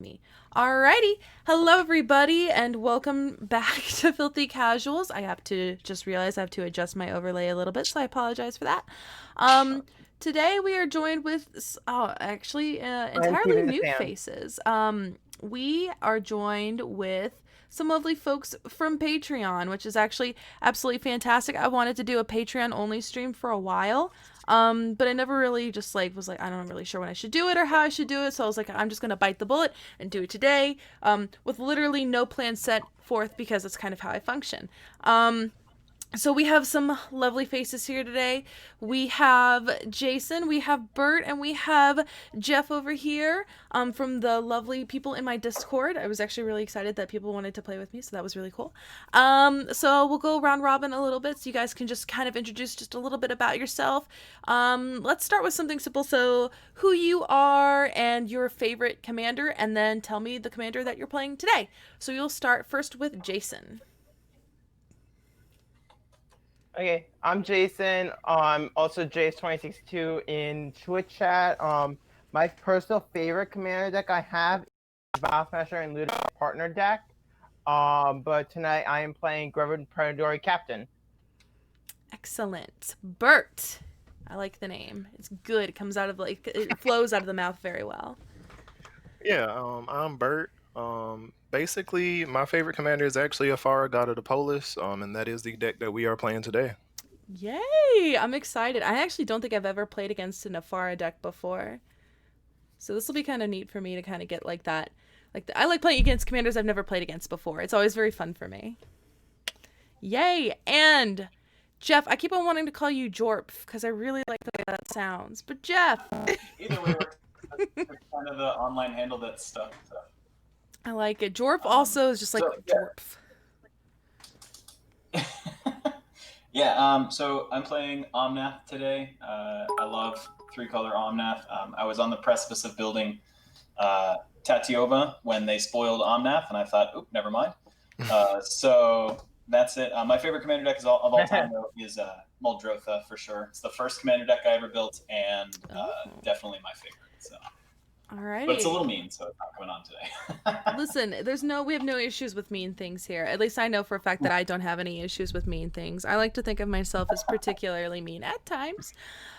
Me. Alrighty. Hello, everybody, and welcome back to Filthy Casuals. I have to just realize I have to adjust my overlay a little bit, so I apologize for that. Today we are joined with, I'm entirely keeping the new fan. faces. We are joined with some lovely folks from Patreon, which is actually absolutely fantastic. I wanted to do a Patreon only stream for a while. But I never really just was like, I'm not really sure when I should do it or how I should do it. So I was like, I'm just gonna bite the bullet and do it today, with literally no plan set forth because that's kind of how I function. So we have some lovely faces here today. We have Jason, we have Bert, and we have Jeff over here, from the lovely people in my Discord. I was actually really excited that people wanted to play with me, so that was really cool. So we'll go round robin a little bit, so you guys can just kind of introduce just a little bit about yourself. Let's start with something simple. So who you are and your favorite commander, and then tell me the commander that you're playing today. So you'll start first with Jason. Okay, I'm Jason. Also Jace2062 in Twitch chat. My personal favorite commander deck I have is Battlefinisher and Ludo partner deck. But tonight I am playing Greven Predatory Captain. Excellent. Bert. I like the name. It's good. It comes out of it flows out of the mouth very well. Yeah, I'm Bert. Basically, my favorite commander is actually Ephara, God of the Polis, and that is the deck that we are playing today. Yay! I'm excited. I actually don't think I've ever played against an Ephara deck before. So this will be kind of neat for me to kind of get like that. I like playing against commanders I've never played against before. It's always very fun for me. Yay! And Jeff, I keep on wanting to call you Jorp because I really like the way that sounds. But Jeff, Either way, that's kind of the online handle that's stuck. So. I like it. Jorp also is just like Jorp. So I'm playing Omnath today. I love three-color Omnath. I was on the precipice of building Tatiova when they spoiled Omnath, and I thought, oop, never mind. So that's it. My favorite commander deck of all time, though, is Muldrotha, for sure. It's the first commander deck I ever built, and definitely my favorite. So. Alrighty. But it's a little mean, so it's not coming on today. Listen, we have no issues with mean things here. At least I know for a fact that I don't have any issues with mean things. I like to think of myself as particularly mean at times.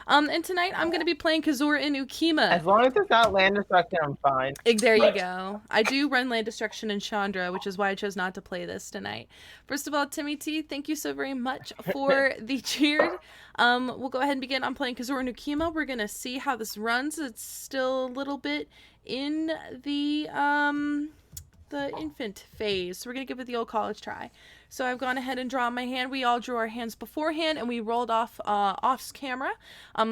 And tonight I'm going to be playing Cazur Ukkima. As long as it's not land destruction, I'm fine. There you go. I do run land destruction in Chandra, which is why I chose not to play this tonight. First of all, Timmy T, thank you so very much for the cheer. We'll go ahead and begin. I'm playing Cazur Ukkima. We're going to see how this runs. It's still a little bit in the infant phase, so we're gonna give it the old college try. So I've gone ahead and drawn my hand. We all drew our hands beforehand, and we rolled off camera.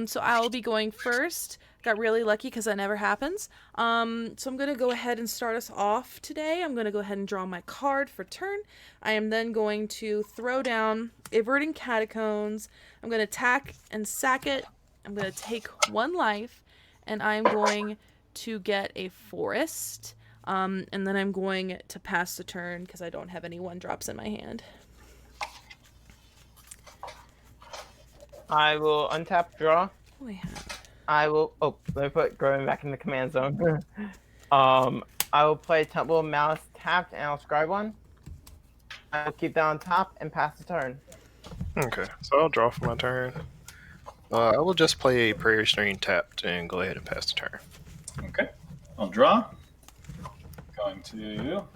So I'll be going first. Got really lucky because that never happens. So I'm gonna go ahead and start us off today. I'm gonna go ahead and draw my card for turn. I am then going to throw down Averting Catacombs. I'm gonna attack and sack it. I'm gonna take 1 life, and I'm going to get a forest. And then I'm going to pass the turn because I don't have any 1-drops in my hand. I will untap draw. I will. Oh, let me put Greven back in the command zone. I will play Temple Mouse tapped, and I'll scribe 1. I will keep that on top and pass the turn. Okay, so I'll draw for my turn. I will just play a Prayer String tapped and go ahead and pass the turn. Okay, I'll draw. Going to go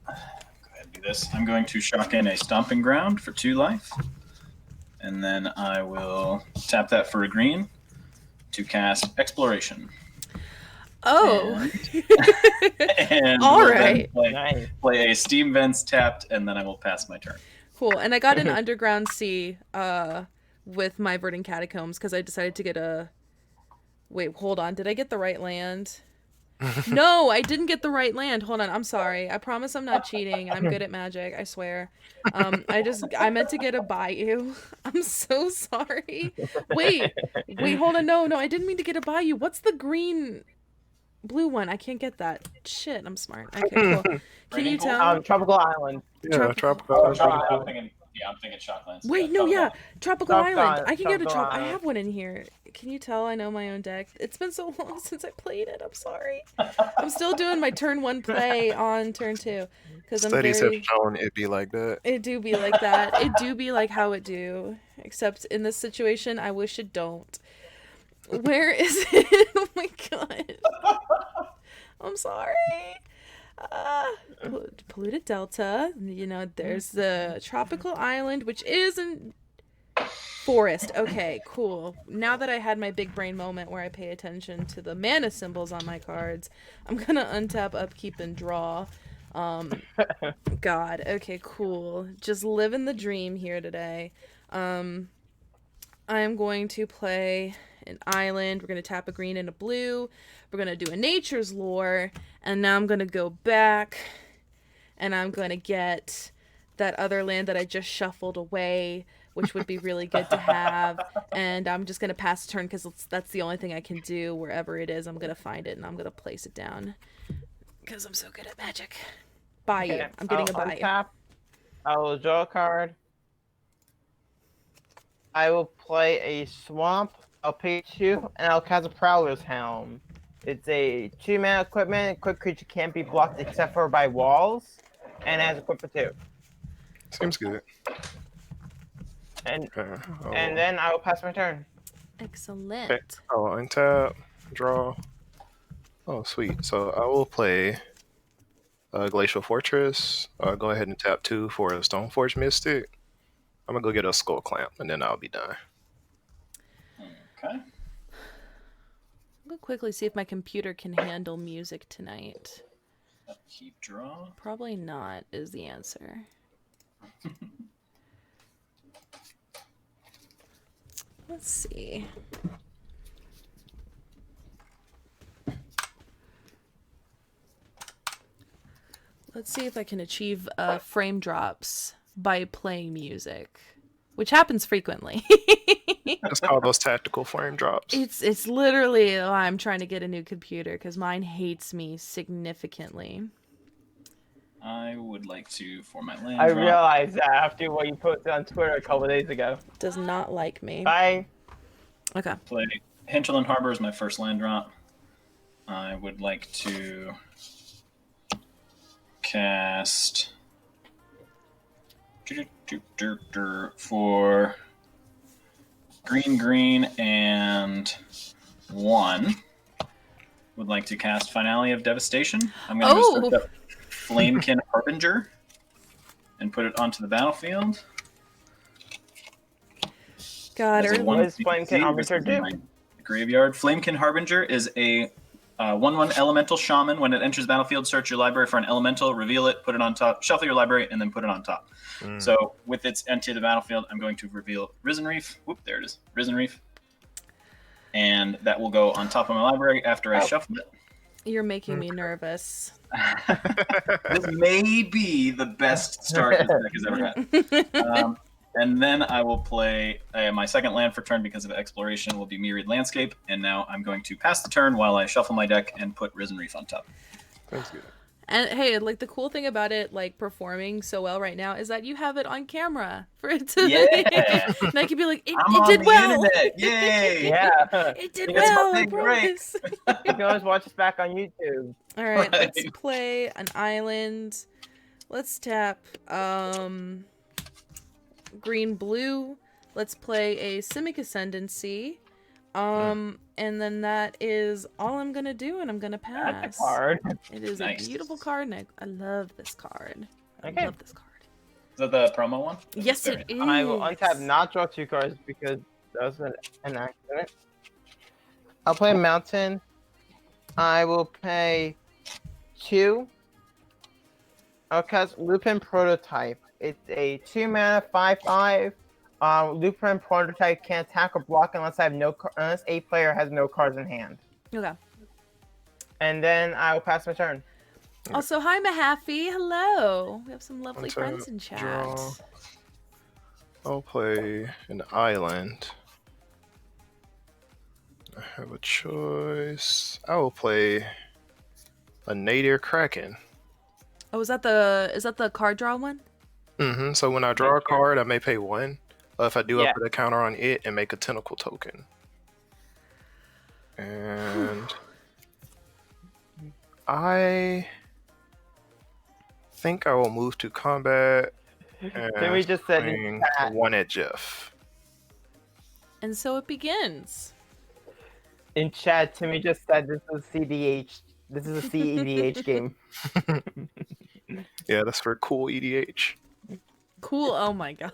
ahead and do this. I'm going to shock in a Stomping Ground for 2 life, and then I will tap that for a green to cast Exploration. Oh, and all right. Play a Steam Vents tapped, and then I will pass my turn. Cool. And I got an Underground Sea with my Verdant Catacombs because I decided to get a. Wait, hold on. Did I get the right land? No, I didn't get the right land. Hold on, I'm sorry. I promise I'm not cheating. I'm good at magic, I swear. I meant to get a Bayou. I'm so sorry. Wait, hold on. No, I didn't mean to get a Bayou. What's the blue one? I can't get that. Shit, I'm smart. Okay, cool. Can you tell? Tropical Island. Yeah, Tropical Island. Yeah, I'm thinking Shocklands. Wait, no, yeah, Tropical Island. I can go to Tropical I Island. have one in here. Can you tell I know my own deck? It's been so long since I played it. I'm sorry. I'm still doing my turn 1 play on turn 2 because I'm Studies have very. shown it be like that. It do be like that. It do be like how it do. Except in this situation, I wish it don't. Where is it? Oh my god. I'm sorry. Polluted Delta. You know, there's the Tropical Island, which is in forest. Okay, cool. Now that I had my big brain moment where I pay attention to the mana symbols on my cards, I'm gonna untap, upkeep, and draw. God. Okay, cool. Just living the dream here today. I am going to play an island. We're going to tap a green and a blue. We're going to do a nature's lore. And now I'm going to go back. And I'm going to get that other land that I just shuffled away, which would be really good to have. And I'm just going to pass the turn because that's the only thing I can do. Wherever it is, I'm going to find it and I'm going to place it down. Because I'm so good at magic. Bayou. Okay, I'm getting a I'll bayou. untap. I will draw a card. I will play a swamp. I'll pay 2, and I'll cast a Prowler's Helm. It's a 2-mana equipment. Quick creature can't be blocked except for by walls, and it has equip for 2. Seems good. And Okay, and then I will pass my turn. Excellent. I'll untap, draw. Oh, sweet. So I will play Glacial Fortress. Go ahead and tap 2 for a Stoneforge Mystic. I'm gonna go get a Skull Clamp, and then I'll be done. Okay. I'm gonna quickly see if my computer can handle music tonight. Keep draw. Probably not is the answer. Let's see. Let's see if I can achieve frame drops by playing music, which happens frequently. Let's call those tactical frame drops. It's literally why I'm trying to get a new computer because mine hates me significantly. I would like to, for my land I drop, realized that after what you posted on Twitter a couple days ago. Does not like me. Bye. Okay. play Hinterland Harbor as my first land drop. I would like to cast for green and 1. Would like to cast Finale of Devastation. I'm going to go search up Flamekin Harbinger and put it onto the battlefield. God, As a What 1 does Flamekin Harbinger do? Graveyard. Flamekin Harbinger is a 1/1 elemental shaman. When it enters the battlefield, search your library for an elemental, reveal it, put it on top, shuffle your library, and then put it on top. So with its entry to the battlefield, I'm going to reveal Risen Reef. Whoop, there it is. Risen Reef. And that will go on top of my library after I shuffle it. You're making me nervous. This may be the best start this deck has ever had. And then I will play my second land for turn because of exploration will be Myriad Landscape. And now I'm going to pass the turn while I shuffle my deck and put Risen Reef on top. That's good. And hey, like the cool thing about it, like performing so well right now, is that you have it on camera for it to. Yeah. And I could be like, it on did the well. internet. Yay. Yeah. It did It's well. I something great. promise. You can always watch us back on YouTube. All right, let's Right. play an island. Let's tap green blue. Let's play a Simic Ascendancy. And then that is all I'm gonna do, and I'm gonna pass. That's a card. It is Nice. a beautiful card, and I love this card. I Okay. love this card. Is that the promo one? Yes, it is. I will untap, not draw 2 cards because that was an accident. I'll play Mountain. I will pay 2. I'll cast Lupin Prototype. It's a 2-mana 5/5. Lupin Prototype can't attack or block unless unless a player has no cards in hand. Okay. And then I will pass my turn. Also, hi Mahaffey. Hello. We have some lovely Untap, friends in chat. draw. I'll play an island. I have a choice. I will play a Nadir Kraken. Oh, is that the card draw one? So when I draw a card, I may pay 1. If I do, I Yeah. put a counter on it and make a tentacle token. And I think I will move to combat Then we and just said in swing chat, 1 at Jeff. And so it begins. Timmy just said this is CDH. This is a CEDH game. Yeah, that's for cool EDH. Cool. Oh my god.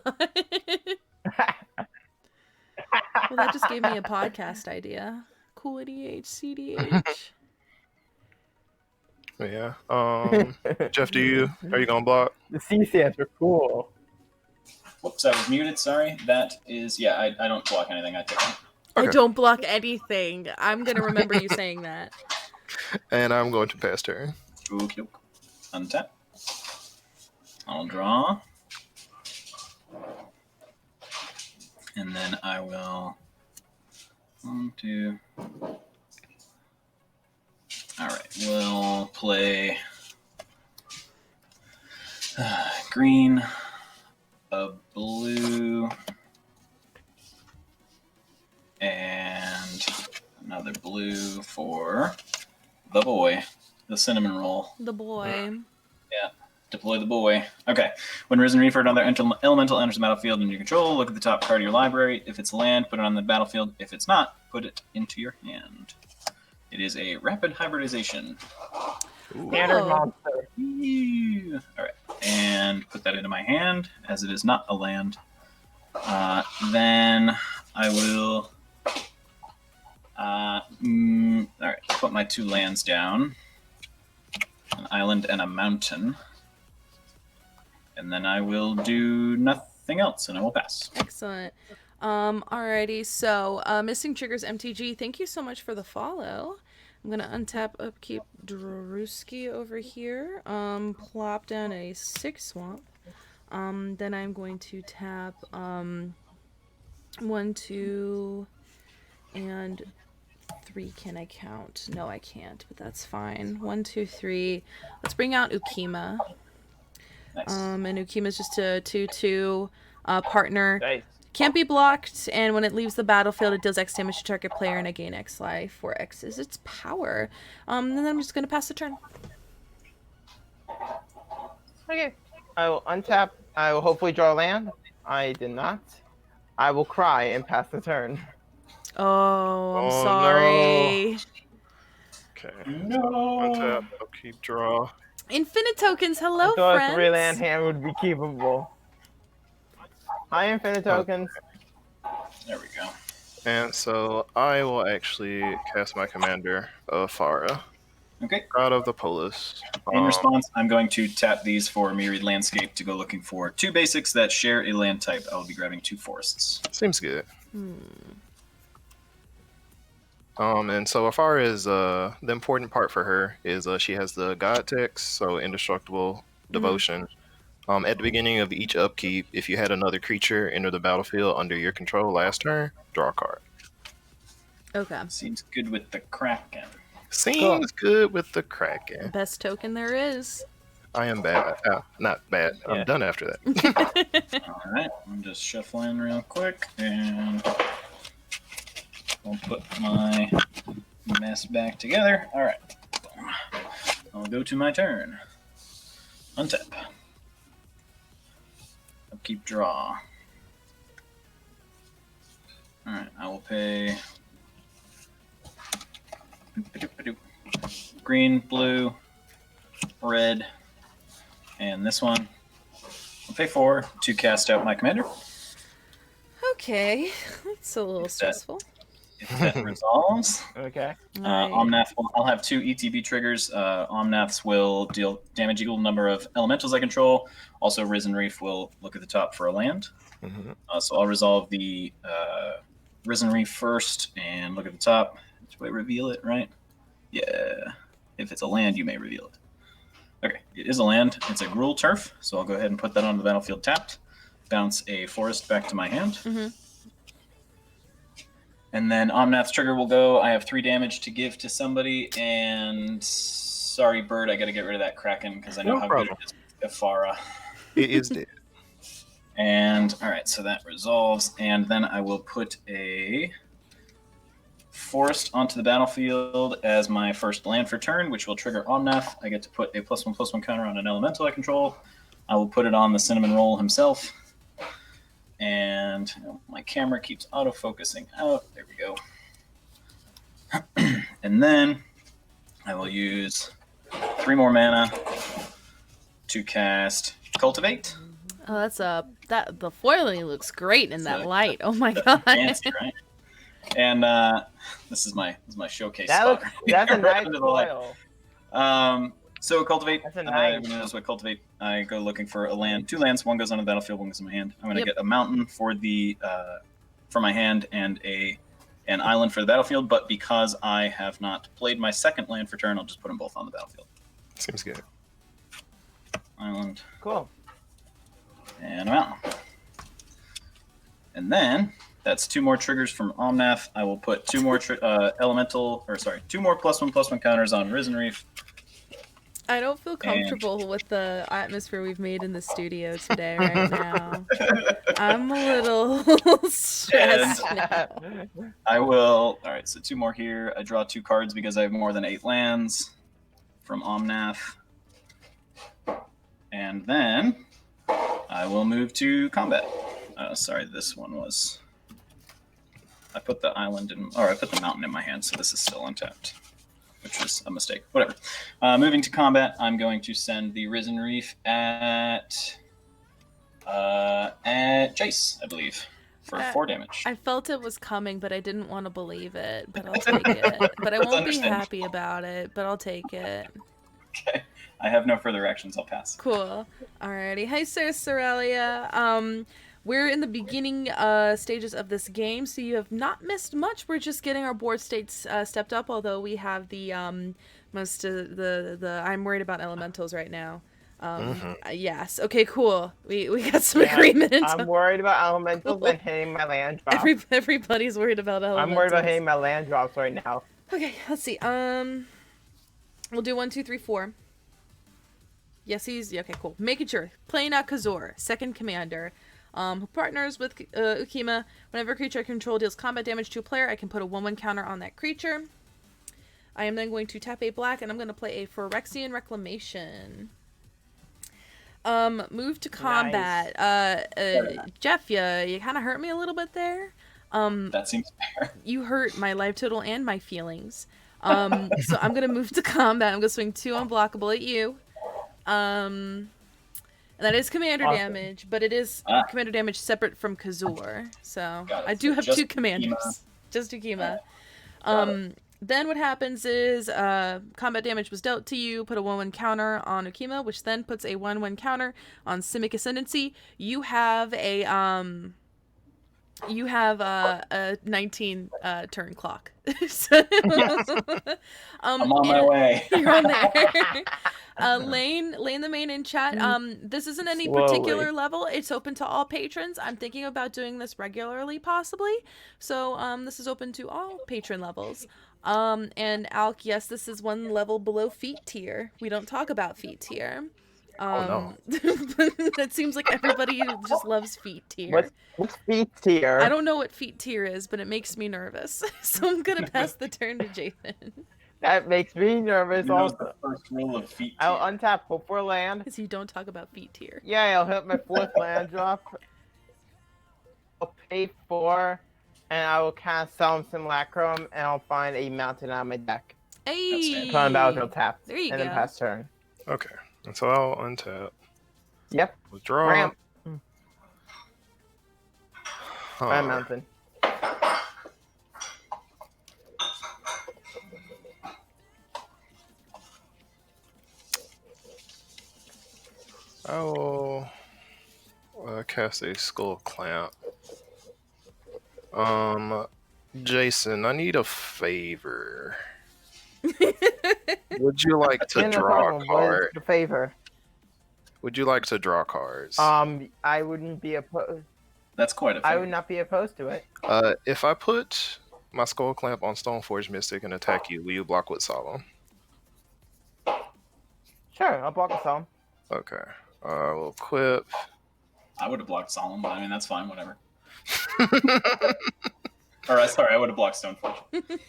Well, that just gave me a podcast idea. Cool EDH, CDH. Yeah. Jeff, are you gonna block? The C stands for cool. Whoops, I was muted. Sorry. That is, yeah, I don't block anything. I take them. I Okay. don't block anything. I'm gonna remember you saying that. And I'm going to pass turn. Okay. Untap. I'll draw. And then I will. 1, 2. Alright, we'll play green, a blue, and another blue for the boy, the cinnamon roll. The boy. Deploy the boy. Okay. When Risen Reef or another elemental enters the battlefield under your control, look at the top card of your library. If it's land, put it on the battlefield. If it's not, put it into your hand. It is a rapid hybridization. Standard Oh. monster. All right. And put that into my hand, as it is not a land. Then I will... all right. Put my 2 lands down. An island and a mountain. And then I will do nothing else, and I will pass. Excellent. Alrighty, so Missing Triggers MTG, thank you so much for the follow. I'm gonna untap Upkeep Druski over here. Plop down a 6 swamp. Then I'm going to tap 1, 2, and 3. Can I count? No, I can't, but that's fine. 1, 2, 3. Let's bring out Ukkima. Nice. And Ukkima is just a 2/2 partner. Nice. Can't be blocked, and when it leaves the battlefield, it deals X damage to target player, and I gain X life. 4 X is its power. And then I'm just gonna pass the turn. Okay. I will untap. I will hopefully draw land. I did not. I will cry and pass the turn. Oh, I'm Oh, sorry. Okay. No. Untap, upkeep, draw. Infinite tokens, hello, I thought friends. a 3-land hand would be keepable. Hi, Infinite Tokens. There we go. And so I will actually cast my commander, Ephara, Okay. out of the Polis. In response, I'm going to tap these for Myriad Landscape to go looking for 2 basics that share a land type. I will be grabbing 2 forests. Seems good. And so Ephara is the important part for her is she has the God text, so indestructible devotion. At the beginning of each upkeep, if you had another creature enter the battlefield under your control last turn, draw a card. Okay. Seems good with the Kraken. Seems good with the Kraken. Best token there is. I am bad. Not bad. I'm Yeah. done after that. All right. I'm just shuffling real quick, and I'll put my mess back together. All right. I'll go to my turn. Untap. Upkeep, draw. All right. I will pay green, blue, red, and this one. I'll pay 4 to cast out my commander. Okay. That's a little stressful. If that resolves. Okay. Alright. Omnath, I'll have 2 ETB triggers. Omnaths will deal damage equal to the number of elementals I control. Also, Risen Reef will look at the top for a land. So I'll resolve the Risen Reef first and look at the top. Do I reveal it, right? Yeah. If it's a land, you may reveal it. Okay, it is a land. It's a Gruul Turf, so I'll go ahead and put that on the battlefield tapped. Bounce a forest back to my hand. And then Omnath's trigger will go. I have 3 damage to give to somebody, and sorry, Bert, I got to get rid of that Kraken because I know No how problem. good it is with Ephara. It is dead. And all right, so that resolves, and then I will put a forest onto the battlefield as my first land for turn, which will trigger Omnath. I get to put a +1/+1 counter on an elemental I control. I will put it on the cinnamon roll himself. And my camera keeps auto-focusing out. There we go. And then I will use 3 more mana to cast Cultivate. Oh, that's the foiling looks great in that So, light. Oh my that's god. fancy, right? And this is my showcase That spot. looks, that's a Right nice under the light. foil. So Cultivate. That's a nice. Everyone knows what Cultivate. I go looking for a land, 2 lands. One goes on the battlefield, one goes in my hand. I'm going to Yep. get a mountain for my hand and an island for the battlefield. But because I have not played my second land for turn, I'll just put them both on the battlefield. Seems good. Island Cool. and a mountain. And then that's 2 more triggers from Omnath. I will put 2 more 2 more +1/+1 counters on Risen Reef. I don't feel comfortable with the atmosphere we've made in the studio today right now. I'm a little stressed now. I will. All right, so 2 more here. I draw 2 cards because I have more than 8 lands from Omnath. And then I will move to combat. Sorry, this one was. I put the island in, or I put the mountain in my hand, so this is still untapped, which was a mistake. Whatever. Moving to combat, I'm going to send the Risen Reef at Jace, I believe, for 4 damage. I felt it was coming, but I didn't want to believe it. But I'll take it. But I won't be happy about it. But I'll take it. Okay. I have no further actions. I'll pass. Cool. Alrighty. Hi, Sarah Soralia. We're in the beginning stages of this game, so you have not missed much. We're just getting our board states stepped up, although we have the most of the I'm worried about elementals right now. Yes. Okay, cool. We got some agreement. I'm worried about elementals and hitting my land drops. Everybody's worried about elementals. I'm worried about hitting my land drops right now. Okay, let's see. We'll do 1, 2, 3, 4. Yes, he's okay. Cool. Making sure. Playing out Cazur, second commander. Who partners with Ukkima. Whenever a creature I control deals combat damage to a player, I can put a 1/1 counter on that creature. I am then going to tap a black, and I'm going to play a Phyrexian Reclamation. Move to combat. Nice. Jeff, you kind of hurt me a little bit there. That seems fair. You hurt my life total and my feelings. So I'm going to move to combat. I'm going to swing 2 unblockable at you. And that is commander damage, but it is commander damage separate from Cazur. So I do have 2 commanders. Ukkima. Just Ukkima. Then what happens is combat damage was dealt to you, put a 1/1 counter on Ukkima, which then puts a 1/1 counter on Simic Ascendancy. You have a 19 turn clock. So, I'm on my way. You're on there. Lane the main in chat. This isn't any particular level. It's open to all patrons. I'm thinking about doing this regularly, possibly. So this is open to all patron levels. And Alk, yes, this is 1 level below feat tier. We don't talk about feat tier. No. It seems like everybody just loves feat tier. What's feat tier? I don't know what feat tier is, but it makes me nervous. So I'm gonna pass the turn to Jason. That makes me nervous also. The first rule of feat I'll tier. untap hope for land. Because you don't talk about feat tier. Yeah, I'll hit my 4th land drop. I'll pay 4, and I will cast Solemn Simulacrum, and I'll find a mountain on my deck. Hey! Put on battlefield tap. There you and go. then pass turn. Okay. And so I'll untap. Yep. Withdraw. Ramp. Huh. Find mountain. I will cast a Skull Clamp. Jason, I need a favor. Would you like to draw a What card? is the favor? Would you like to draw cards? I wouldn't be opposed. That's quite a I favor. would not be opposed to it. If I put my Skull Clamp on Stoneforge Mystic and attack you, will you block with Solemn? Sure, I'll block a Solemn. Okay. We'll equip I would have blocked Solemn, but I mean, that's fine, whatever. Or, sorry, I would have blocked Stoneforge.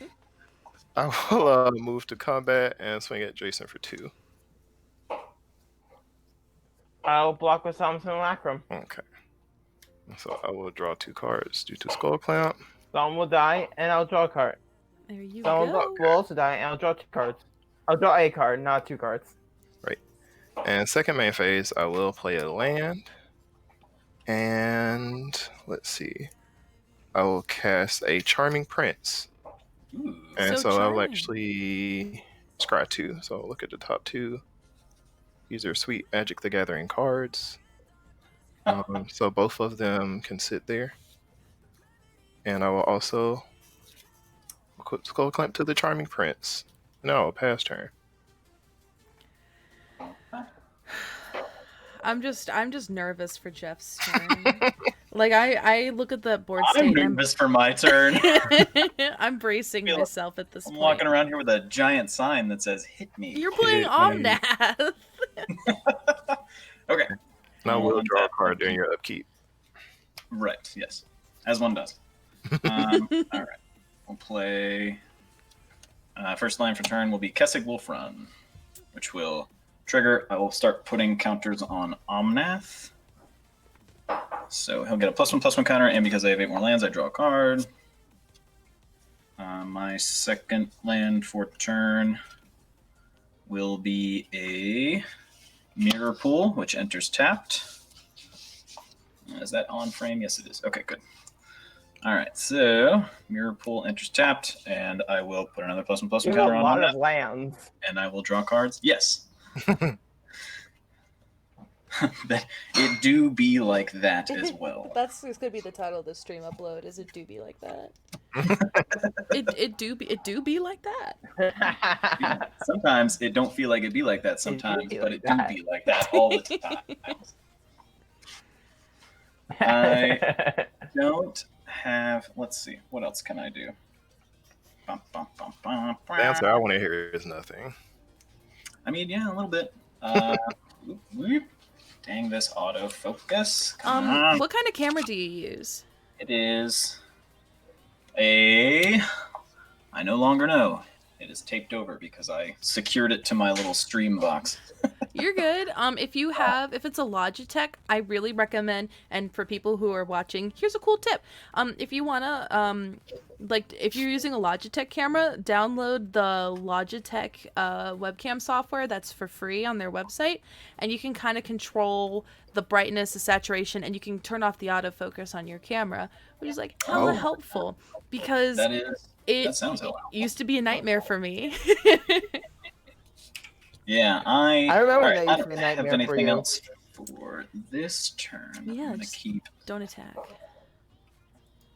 I will move to combat and swing at Jason for 2. I'll block with Solemn Simulacrum. Okay. So I will draw 2 cards due to Skull Clamp. Solemn will die, and I'll draw a card. There you Solemn go. will also die, and I'll draw 2 cards. I'll draw a card, not 2 cards. Right. And second main phase, I will play a land. And let's see. I will cast a Charming Prince. Ooh. And So so I will charming. actually scry 2. So look at the top 2. These are sweet Magic the Gathering cards. So both of them can sit there. And I will also equip Skull Clamp to the Charming Prince. No, pass turn. I'm just nervous for Jeff's turn. Like I look at the board state. I'm and nervous for my turn. I'm bracing Feel- myself at this I'm point. walking around here with a giant sign that says "Hit me." You're playing Hit me. Omnath. Okay. And I will On draw a tap. card during your upkeep. Right. Yes. As one does. All right. We'll play. First line for turn will be Kessig Wolf Run, which will trigger. I will start putting counters on Omnath. So he'll get a +1/+1 counter, and because I have 8 more lands, I draw a card. My second land for turn will be a Mirror Pool, which enters tapped. Is that on frame? Yes, it is. Okay, good. All right, so Mirror Pool enters tapped, and I will put another +1/+1 You have counter a on lot that, of lands. and I will draw cards. Yes. It do be like that as well. That's gonna be the title of the stream upload. Is it do be like that? it do be like that. Sometimes it don't feel like it be like that sometimes, be but like it do that. be like that all the time. I don't have. Let's see. What else can I do? Bum, bum, bum, bum, The answer I want to hear is nothing. I mean, yeah, a little bit. Whoop, whoop. Dang this autofocus. Come on. What kind of camera do you use? It is a. I no longer know. It is taped over because I secured it to my little stream box. You're good. If it's a Logitech, I really recommend, and for people who are watching, here's a cool tip. If you wanna, if you're using a Logitech camera, download the Logitech webcam software that's for free on their website, and you can kind of control the brightness, the saturation, and you can turn off the autofocus on your camera, which is like hella helpful because That sounds helpful. used to be a nightmare for me. Yeah, I remember all that I used to don't be a nightmare have for anything you. else for this turn. Yeah, I'm gonna just- keep. Don't attack.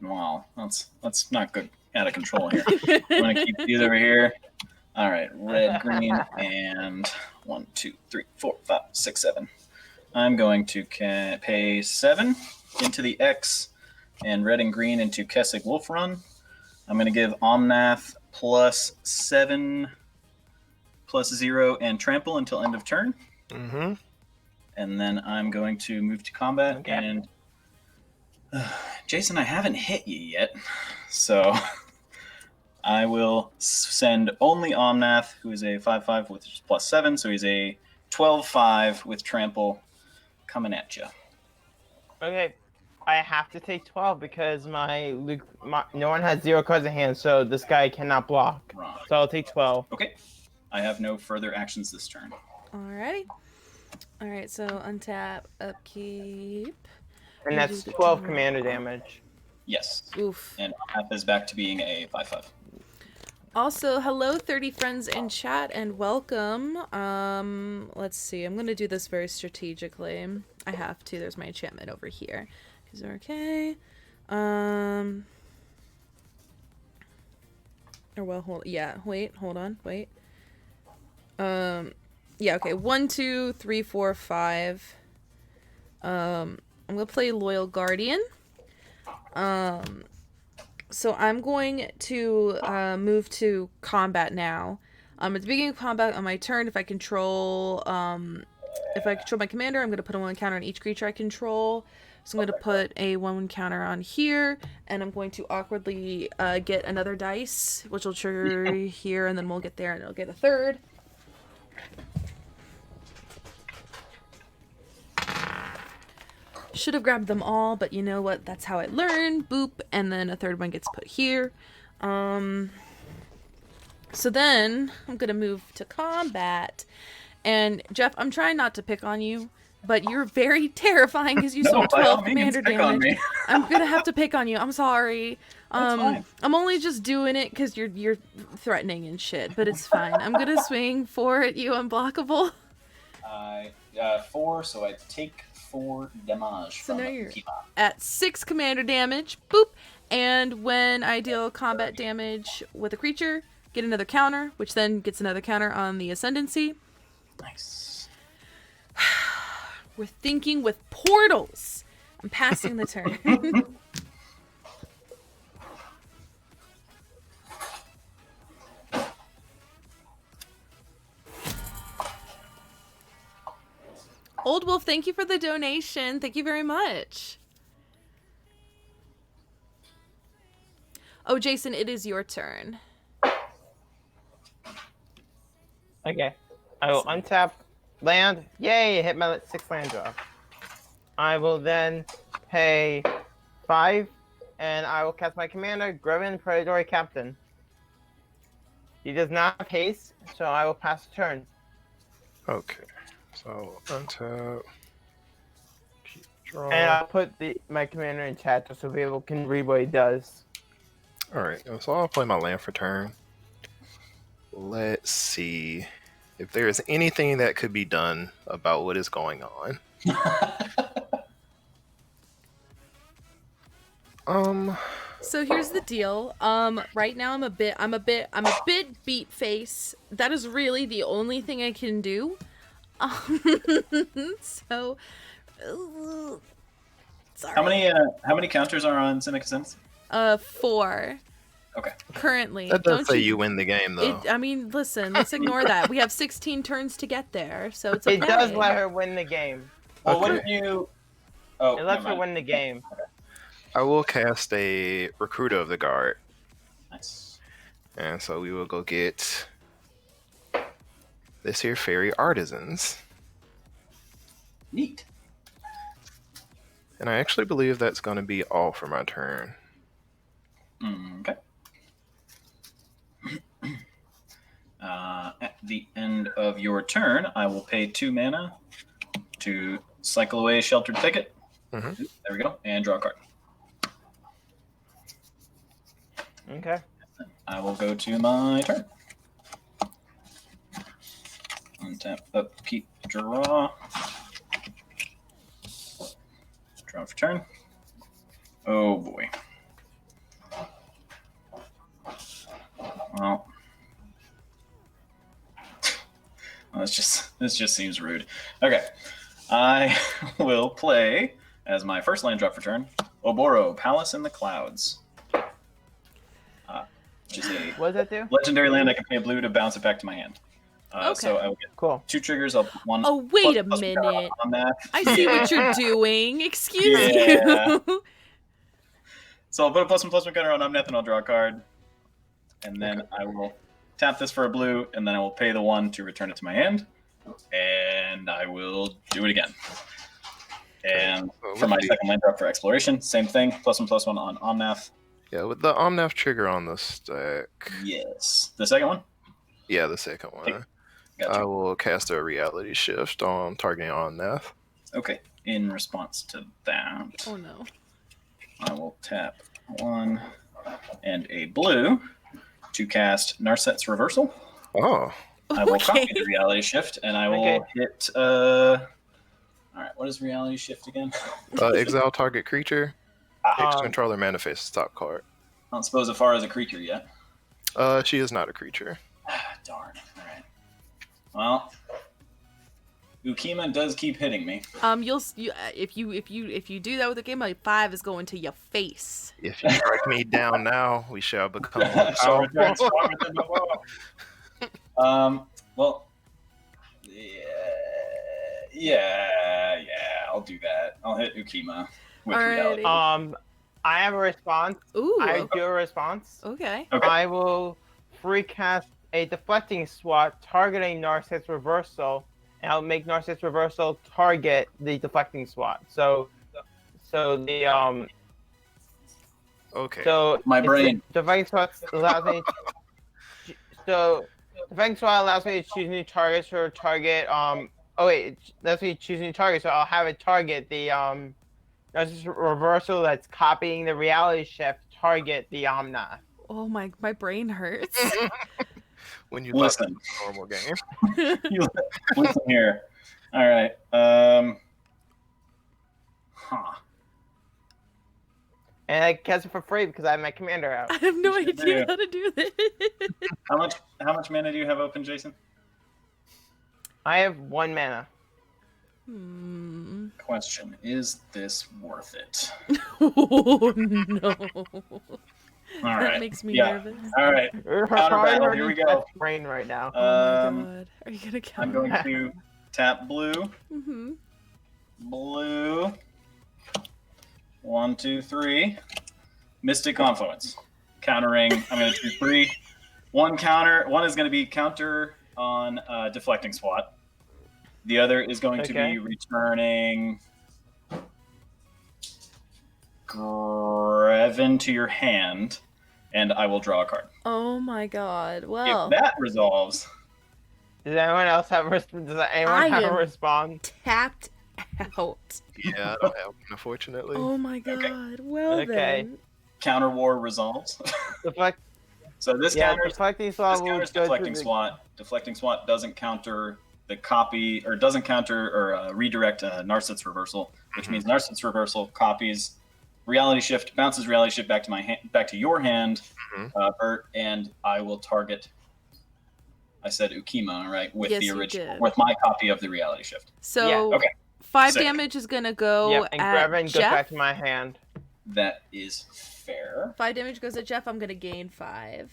Wow, that's not good. Out of control here. I'm gonna keep these over here. All right, red, green, and 1, 2, 3, 4, 5, 6, 7. I'm going to pay 7 into the X, and red and green into Kessig Wolf Run. I'm gonna give Omnath +7. +0 and trample until end of turn. Mm-hmm. And then I'm going to move to combat. Okay. And Jason, I haven't hit you yet. So I will send only Omnath, who is a 5/5 with +7. So he's a 12/5 with trample coming at you. Okay, I have to take 12 because my no one has 0 cards in hand, so this guy cannot block. Wrong. So I'll take 12. Okay. I have no further actions this turn. Alrighty. Alright, so untap, upkeep. And that's 12 commander damage. Yes. Oof. And Omnath is back to being a 5/5. Also, hello 30 friends in chat and welcome. Let's see. I'm gonna do this very strategically. I have to. There's my enchantment over here. Is it okay? Or well, hold on. Yeah, okay. 1, 2, 3, 4, 5. I'm gonna play Loyal Guardian. So I'm going to move to combat now. At the beginning of combat on my turn, if I control if I control my commander, I'm going to put a 1 counter on each creature I control. So I'm going to put a 1 counter on here, and I'm going to awkwardly get another dice, which will trigger here, and then we'll get there, and it'll get a third. Should have grabbed them all, but you know what? That's how I learn. Boop, and then a third one gets put here. So then I'm going to move to combat. And Jeff, I'm trying not to pick on you, but you're very terrifying because you saw 12 commander damage. I'm gonna have to pick on you. I'm sorry. I'm only just doing it because you're threatening and shit, but it's fine. I'm gonna swing 4 at you, unblockable. 4, so I take 4 damage. So from now you're Ukkima. at 6 commander damage. Boop. And when I deal combat damage with a creature, get another counter, which then gets another counter on the ascendancy. Nice. We're thinking with portals. I'm passing the turn. Old Wolf, thank you for the donation. Thank you very much. Oh, Jason, it is your turn. Okay. I will untap land. Yay! Hit my 6 land draw. I will then pay 5, and I will cast my commander, Greven, Predatory Captain. He does not have haste, so I will pass the turn. Okay. So untap. Keep draw. And I'll put my commander in chat just so people can read what he does. Alright, so I'll play my land for turn. Let's see if there is anything that could be done about what is going on. So here's the deal. Right now I'm a bit beat face. That is really the only thing I can do. So sorry. How many counters are on Seneca Sims? 4. Okay. Currently. That does say you win the game, though. I mean, listen, let's ignore that. We have 16 turns to get there, so it's okay. It does let her win the game. Well, Okay. wouldn't you? Oh, It lets never her mind. win the game. I will cast a Recruiter of the Guard. Nice. And so we will go get this here Fairy Artisans. Neat. And I actually believe that's going to be all for my turn. Okay. At the end of your turn, I will pay 2 mana to cycle away Sheltered Thicket. Mhm. There we go. And draw a card. Okay. I will go to my turn. Untap, upkeep, draw. Draw for turn. Oh boy. Well, this just seems rude. Okay, I will play as my first land drop for turn, Oboro, Palace in the Clouds. Which is a What does that do? legendary land. I can pay a blue to bounce it back to my hand. So I will get Cool. 2 triggers. I'll put 1. Oh, wait a plus minute. on that. I see what you're doing. Excuse Yeah. you. So I'll put a +1/+1 counter on Omnath and I'll draw a card. And then I will tap this for a blue, and then I will pay the 1 to return it to my hand. And I will do it again. And for my second land drop for exploration, same thing. +1/+1 on Omnath. Yeah, with the Omnath trigger on the stack. Yes. The second one? Yeah, the second one. Gotcha. I will cast a Reality Shift on targeting Omnath. Okay. In response to that, Oh no. I will tap 1 and a blue to cast Narset's Reversal. Oh, I will Okay. copy the Reality Shift, and I will Okay. hit. All right, what is Reality Shift again? exile target creature. Each controller manifests top card. I don't suppose Ephara is a creature yet. She is not a creature. Darn. All right. Well, Ukkima does keep hitting me. If you do that with the game, like 5 is going to your face. If you strike me down now, we shall become more Shall return powerful. stronger than before. Well, Yeah, I'll do that. I'll hit Ukkima with reality. Alrighty. I have a response. Ooh. I do a response. Okay. Okay. I will free cast a deflecting swat targeting Narcissus Reversal, and I'll make Narcissus Reversal target the deflecting swat. So the Okay. So My brain. Deflecting swat allows me. So deflecting swat allows me to choose new targets for target. Oh wait, it lets me choose new targets. So I'll have it target the Narcissus Reversal that's copying the reality shift. Target the Omnath. Oh my brain hurts. When you Listen. thought it was a normal game. Listen here. All right. And I cast it for free because I have my commander out. I have no You should idea do. how to do this. How much mana do you have open, Jason? I have 1 mana. Question: is this worth it? Oh no. All right. That makes me Yeah. nervous. All right. We're Counter probably battle, hurting here we each go. other's brain right now. Oh my god. Are you gonna I'm count? going to tap blue. Mm-hmm. Blue. 1, 2, 3. Mystic Confluence. Countering. I'm going to choose 3. One is going to be counter on deflecting swat. The other is going to Okay. be returning Greven to your hand, and I will draw a card. Oh my god. Well, If that resolves, Does anyone else have does anyone I have a am- response? tapped out. Yeah, I don't have one, unfortunately. Oh my god. Well Okay. then. counter war resolves. Deflect. So this Yeah, counters deflecting swat This will counters go deflecting through the. swat. Deflecting swat doesn't counter the copy, or doesn't counter or redirect Narcissus Reversal, which means Narcissus Reversal copies Reality Shift, bounces Reality Shift back to my hand, back to your hand, Bert, and I will target. I said Ukkima, right? With Yes, the you original, did. with my copy of the Reality Shift. So Yeah. Okay. 5 Sick. damage is gonna go Yep, and at Greven goes Jeff. back to my hand. That is fair. 5 damage goes at Jeff. I'm gonna gain 5.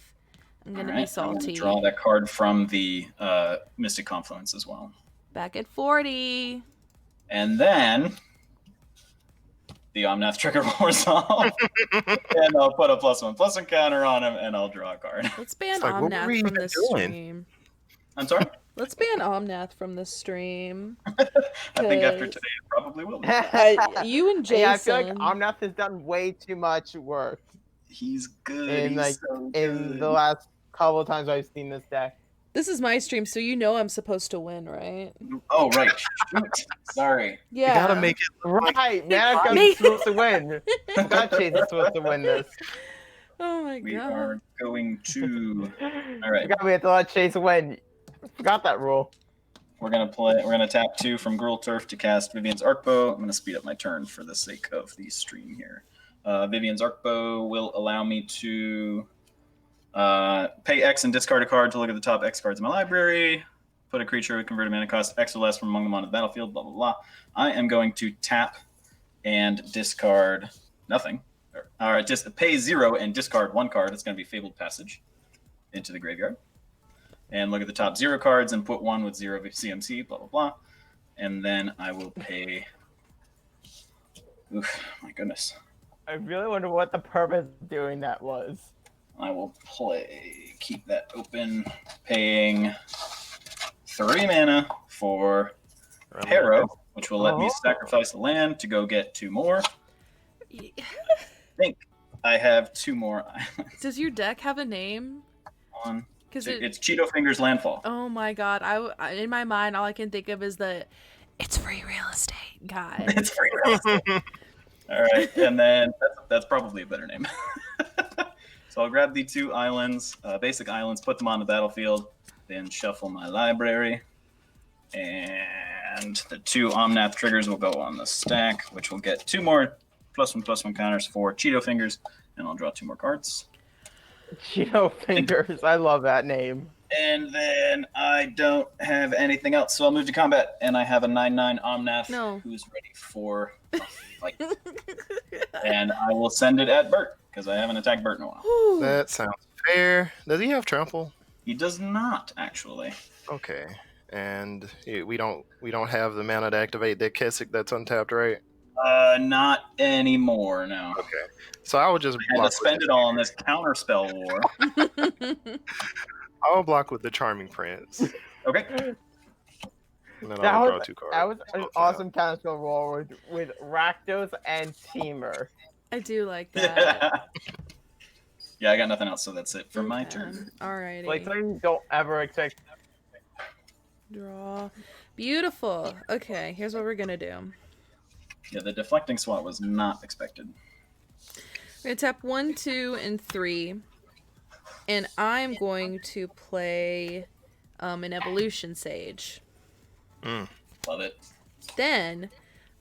I'm gonna All be right, I'm salty. gonna draw that card from the Mystic Confluence as well. Back at 40. And then the Omnath trigger will resolve. And I'll put a +1/+1 counter on him, and I'll draw a card. Let's ban It's like, what were Omnath we from even this doing? stream. I'm sorry? Let's ban Omnath from this stream. I think after Cause- today, it probably will be. You and Jason. Yeah, I feel like Omnath has done way too much work He's good. in He's like so in good. the last couple of times I've seen this deck. This is my stream, so you know I'm supposed to win, right? Oh, right. Shoot. Sorry. Yeah. You gotta make it look like Right, man, Me- I'm supposed to win. That Chase is supposed to win this. Oh my We god. are going to. All right. Forgot we have to let Chase win. Forgot that rule. We're gonna tap 2 from Gruul Turf to cast Vivian's Arcbow. I'm gonna speed up my turn for the sake of the stream here. Vivian's Arcbow will allow me to pay X and discard a card to look at the top X cards in my library. Put a creature with converted mana cost X or less from among them on the battlefield. Blah blah blah. I am going to tap and discard nothing. All right, just pay 0 and discard 1 card. It's going to be Fabled Passage into the graveyard. And look at the top 0 cards and put 1 with 0 CMC, blah, blah, blah. And then I will pay... Oof, my goodness. I really wonder what the purpose of doing that was. I will keep that open, paying 3 mana for Harrow, which will let me sacrifice the land to go get 2 more. I think I have 2 more. Does your deck have a name? On. Because It's Cheeto Fingers Landfall. Oh my god! I in my mind, all I can think of is the "it's free real estate" guy. It's free real estate. All right, and then that's probably a better name. So I'll grab the 2 islands, basic islands, put them on the battlefield, then shuffle my library, and the 2 Omnath triggers will go on the stack, which will get 2 more +1/+1 counters for Cheeto Fingers, and I'll draw 2 more cards. Cheeto Fingers, I love that name. And then I don't have anything else, so I'll move to combat, and I have a 9/9 Omnath who's ready for a fight. And I will send it at Bert, because I haven't attacked Bert in a while. That sounds fair. Does he have trample? He does not, actually. Okay. and we don't have the mana to activate that Keswick that's untapped, right? Not anymore. No. Okay, so I will just I had to block with spend it all on this counter spell war. I will block with the Charming Prince, Okay. and then I That will was draw 2 cards. that was an Oh, awesome counterspell roll with Rakdos and Teamer. I do like that. Yeah, I got nothing else, so that's it for my Okay, turn. alrighty. Like something you don't ever expect. Draw. Beautiful. Okay, here's what we're gonna do. Yeah, the deflecting swat was not expected. We're gonna tap 1, 2, and 3, and I'm going to play an Evolution Sage. Love it. Then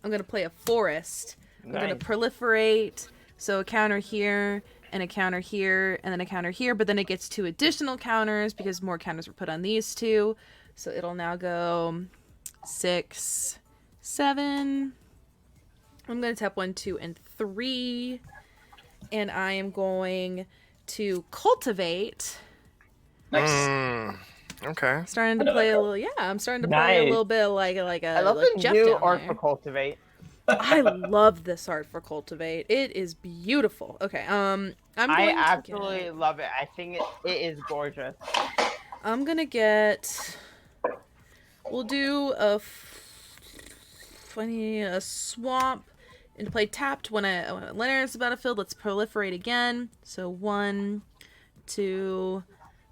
I'm gonna play a Forest. I'm gonna Nice. proliferate, so a counter here, and a counter here, and then a counter here, but then it gets 2 additional counters because more counters were put on these 2. So it'll now go 6, 7. I'm going to tap 1, 2, and 3. And I am going to cultivate. Nice. Okay. Starting to play a little, yeah, I'm starting to play a Nice. little bit like I love like the Jeff new down art there. for Cultivate. I love this art for cultivate. It is beautiful. Okay, I'm going I to absolutely get, love it. I think it is gorgeous. I'm gonna get. We'll do a swamp and to play tapped when it enters the battlefield. Let's proliferate again. So 1, 2,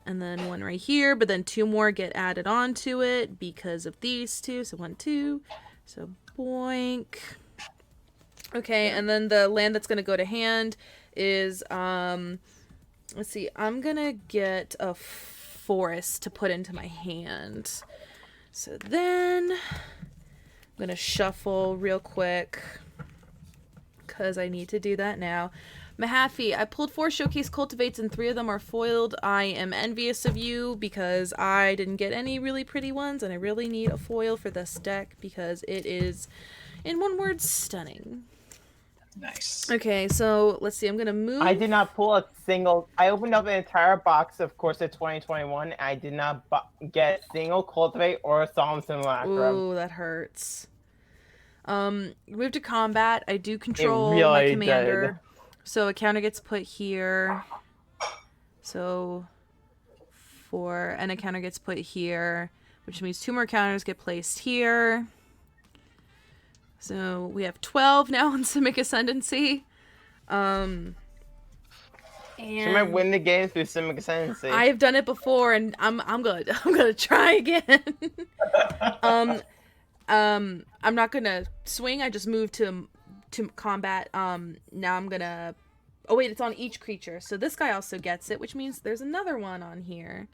and then 1 right here. But then 2 more get added onto it because of these 2. So 1, 2. So boink. Okay, and then the land that's gonna go to hand is let's see. I'm gonna get a forest to put into my hand. So then I'm gonna shuffle real quick because I need to do that now. Mahaffey, I pulled 4 showcase cultivates and 3 of them are foiled. I am envious of you because I didn't get any really pretty ones and I really need a foil for this deck because it is, in one word, stunning. Nice. Okay, so let's see. I'm gonna move. I did not pull a single. I opened up an entire box of Course of 2021. And I did not get a single Cultivate or a Solemn Simulacrum. Ooh, that hurts. Move to combat. I do control really my commander. did. So a counter gets put here. So 4, and a counter gets put here, which means 2 more counters get placed here. So we have 12 now on Simic Ascendancy. And She might win the game through Simic Ascendancy. I have done it before, and I'm gonna try again. I'm not gonna swing. I just moved to combat. Now I'm gonna. Oh wait, it's on each creature. So this guy also gets it, which means there's another one on here.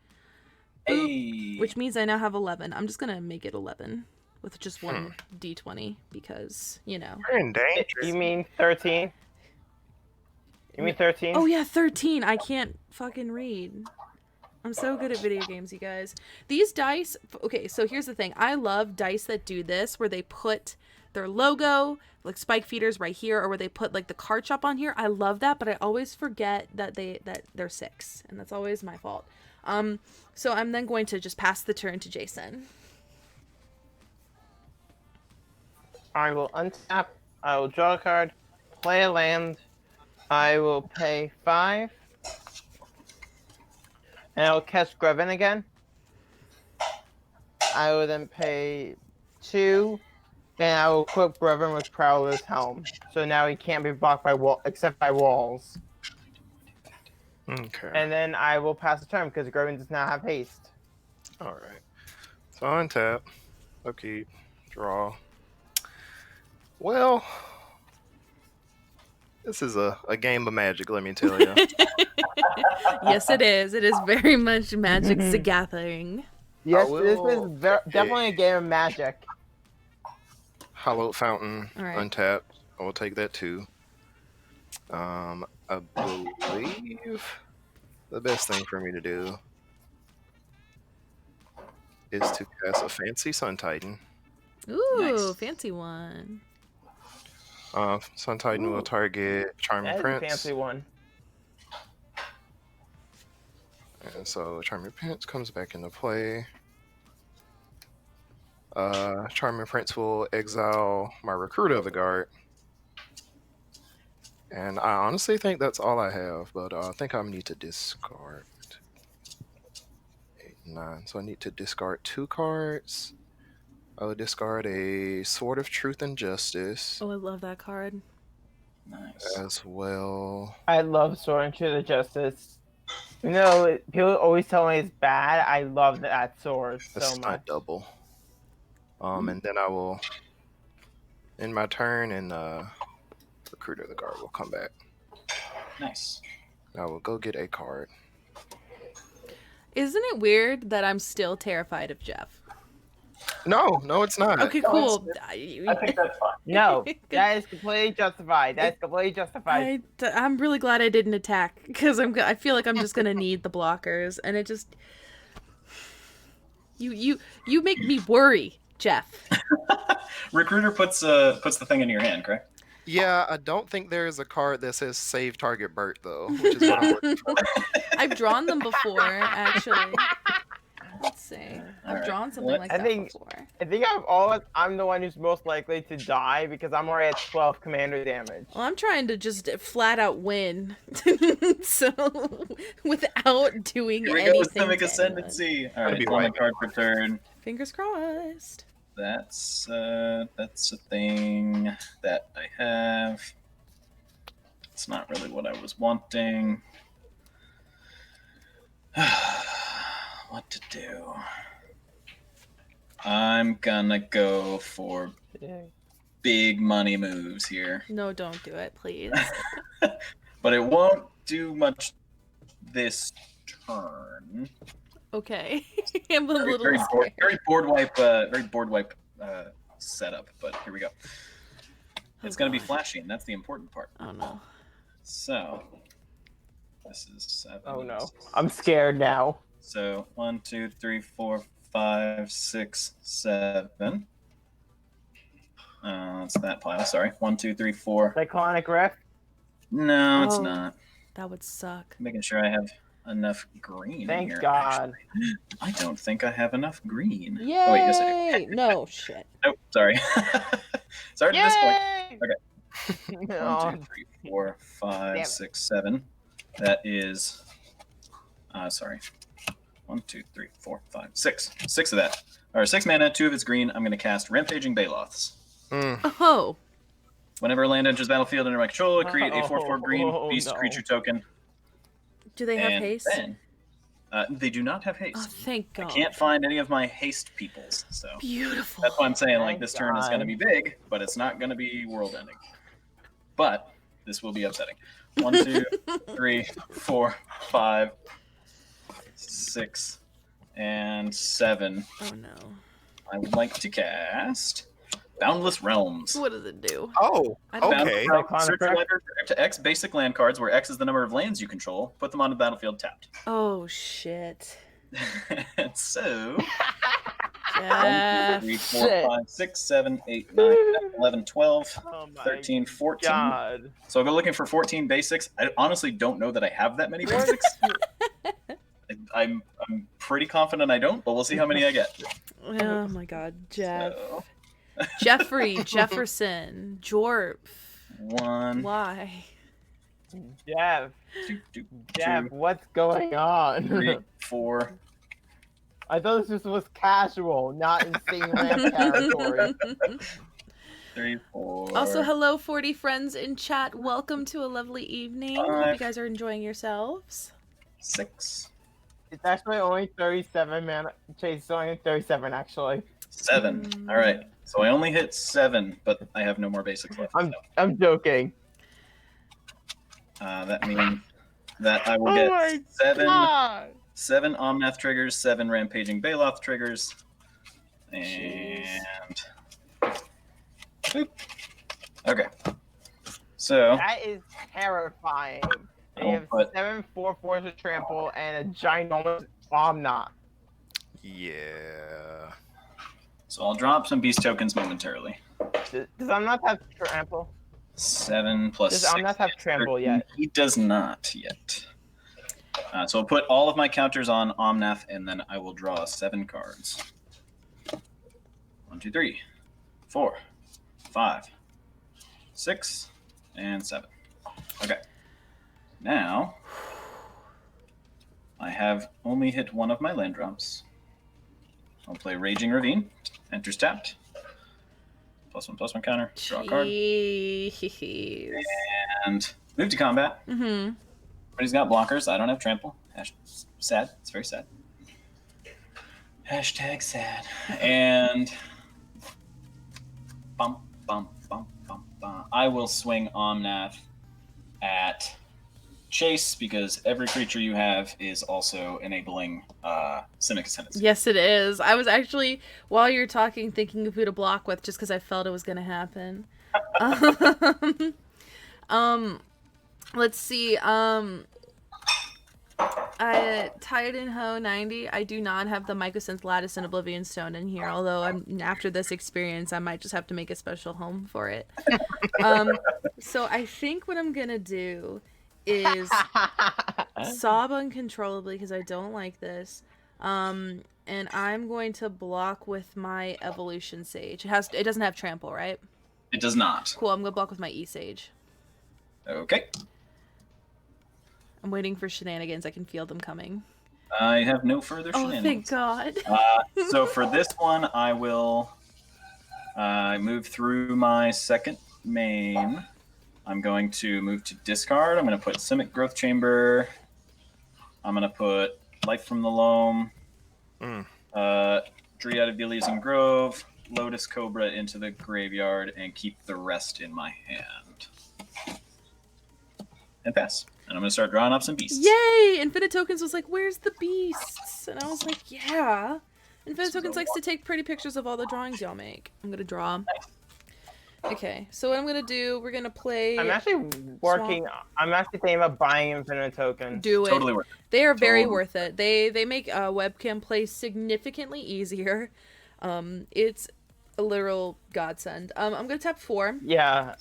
Hey. Which means I now have 11. I'm just gonna make it 11 with just 1 d20 because you know. You're in danger. You mean 13? You mean 13? Oh yeah, 13. I can't fucking read. I'm so good at video games, you guys. These dice, okay, so here's the thing. I love dice that do this, where they put their logo, like Spike Feeders right here, or where they put like the card shop on here. I love that, but I always forget that they're 6, and that's always my fault. So I'm then going to just pass the turn to Jason. I will untap. I will draw a card, play a land. I will pay 5. And I will cast Greven again. I will then pay 2. And I will equip Greven with Prowler's Helm. So now he can't be blocked by except by walls. Okay. And then I will pass the turn because Greven does not have haste. All right. So untap, upkeep, draw. Well, this is a game of Magic, let me tell you. Yes, it is. It is very much Magic the Gathering. Yes, will this is definitely a game of Magic. Hallowed Fountain, All right. untapped. I will take that too. I believe the best thing for me to do is to cast a fancy Sun Titan. Ooh, Nice. fancy one. Sun Titan will target Charming That is a Prince. fancy one. And so Charming Prince comes back into play. Charming Prince will exile my Recruiter of the Guard. And I honestly think that's all I have, but I think I need to discard 8, 9. So I need to discard 2 cards. I will discard a Sword of Truth and Justice Oh, I love that card. Nice. as well. I love Sword and Truth of Justice. You know, people always tell me it's bad. I love that sword That's so not much. double. And then I will end my turn, and Recruiter of the Guard will come back. Nice. I will go get a card. Isn't it weird that I'm still terrified of Jeff? No, it's not. Okay, No, cool. I think that's fine. No, that is completely justified. That's completely justified. I'm really glad I didn't attack because I feel like I'm just gonna need the blockers, and it just you make me worry, Jeff. Recruiter puts the thing in your hand, correct? Yeah, I don't think there is a card that says save target Bert, though, which is what I'm looking for. I've drawn them before, actually. Let's see. I've Alright. drawn something like I that think- before. I think I'm the one who's most likely to die because I'm already at 12 commander damage. Well, I'm trying to just flat out win, so without doing Here we anything. go, Systemic to anyone. Ascendancy. All Gotta right, be draw my right. card per turn. Fingers crossed. That's a thing that I have. It's not really what I was wanting. What to do? I'm gonna go for big money moves here, No, don't do it, please. but it won't do much this turn. Okay. I'm a Very, little very, scared. very board wipe setup. But here we go. It's going to be God. flashy, and that's the important part. Oh no. So this is 7. Oh no, I'm scared now. So 1, 2, 3, 4, 5, 6, 7. That's that pile. Sorry. 1, 2, 3, 4. Cyclonic Rift. No, it's Oh. not. That would suck. Making sure I have enough green Thank here. God. Actually. I don't think I have enough green. Yay! Oh, wait, yes I do. No shit. Nope, sorry. Sorry to disappoint. Yay! One, No. 2, 3, 4, 5, Damn it. 6, 7. That is, sorry. 1, 2, 3, 4, 5, 6. 6 of that. Or 6 mana, 2 of it's green. I'm going to cast Rampaging Baloths. Oh. Whenever a land enters battlefield under my control, I create a 4/4 green Oh, beast no. creature token. Do they have And haste? then, they do not have Oh, haste. thank I God. can't find any of my haste peoples, so Beautiful. that's why I'm saying like Thank this turn is going to be God. big, but it's not going to be world ending. But this will be upsetting. 1, 2, 3, 4, 5, 6, and 7. Oh no. I would like to cast Boundless Realms. What does it do? Oh, I don't- okay. Cyclonic Search your Rift. library to X basic land cards, where X is the number of lands you control. Put them on the battlefield tapped. Oh shit. And so, Jeff. 1, 2, 3, 4, Shit. 5, 6, 7, 8, 9, 10, 11, 12, Oh my 13, 14. God. So I'll go looking for 14 basics. I honestly don't know that I have that many basics. I'm pretty confident I don't, but we'll see how many I get. Oh my God, Jeff. So, Jeffrey, Jefferson, Jorp. 1, Why? Jeff, 2, 2, Jeff, 2, what's going on? 3, 4. I thought this was casual, not insane ramp territory. 3, 4. Also, hello, 40 friends in chat. Welcome to a lovely evening. Hope you 5. guys are enjoying yourselves. 6, It's actually only 37, man. Chase, it's only 37, actually. 7. All right. So I only hit 7, but I have no more basics left. I'm joking. That means that I will Oh get my 7 God. 7 Omnath triggers, 7 Rampaging Baloth triggers, and boop. Okay. So That is terrifying. They I'll have put- 7 4/4s of trample and a ginormous Omnath. Yeah. so I'll drop some beast tokens momentarily. Does Omnath have trample? 7 plus Does 6 Omnath have trample 13. yet? He does not yet. So I'll put all of my counters on Omnath, and then I will draw 7 cards. 1, 2, 3, 4, 5, 6, and 7. Okay. Now, I have only hit one of my land drops. I'll play Raging Ravine. Enters tapped. +1/+1 counter. Draw a card. Jeez. And move to combat. Mm-hmm. But he's got blockers. I don't have trample. Sad. It's very sad. Hashtag sad. And bump, bump, bump, bump, bump. I will swing Omnath at Chase because every creature you have is also enabling Simic Ascendancy. Yes, it is. I was actually, while you're talking, thinking of who to block with just because I felt it was going to happen. Let's see. Titan Ho 90. I do not have the Mycosynth Lattice and Oblivion Stone in here, although after this experience, I might just have to make a special home for it. So I think what I'm going to do is sob uncontrollably because I don't like this. And I'm going to block with my Evolution Sage. It doesn't have trample, right? It does not. Cool, I'm going to block with my E-Sage. Okay. I'm waiting for shenanigans. I can feel them coming. I have no further Oh, shenanigans. thank God. So for this one, I will move through my second main. I'm going to move to discard. I'm going to put Simic Growth Chamber. I'm going to put Life from the Loam. Dryad of the Elysian Grove. Lotus Cobra into the graveyard and keep the rest in my hand. And pass. And I'm going to start drawing up some beasts. Yay! Infinite Tokens was like, where's the beasts? And I was like, yeah. Infinite Tokens likes to take pretty pictures of all the drawings y'all make. I'm going to draw. Nice. Okay, so what I'm going to do, we're going to play... I'm actually thinking about buying Infinite Tokens. Do it. Totally worth it. They are very Totally. worth it. They make webcam play significantly easier. It's a literal godsend. I'm going to tap 4. Yeah.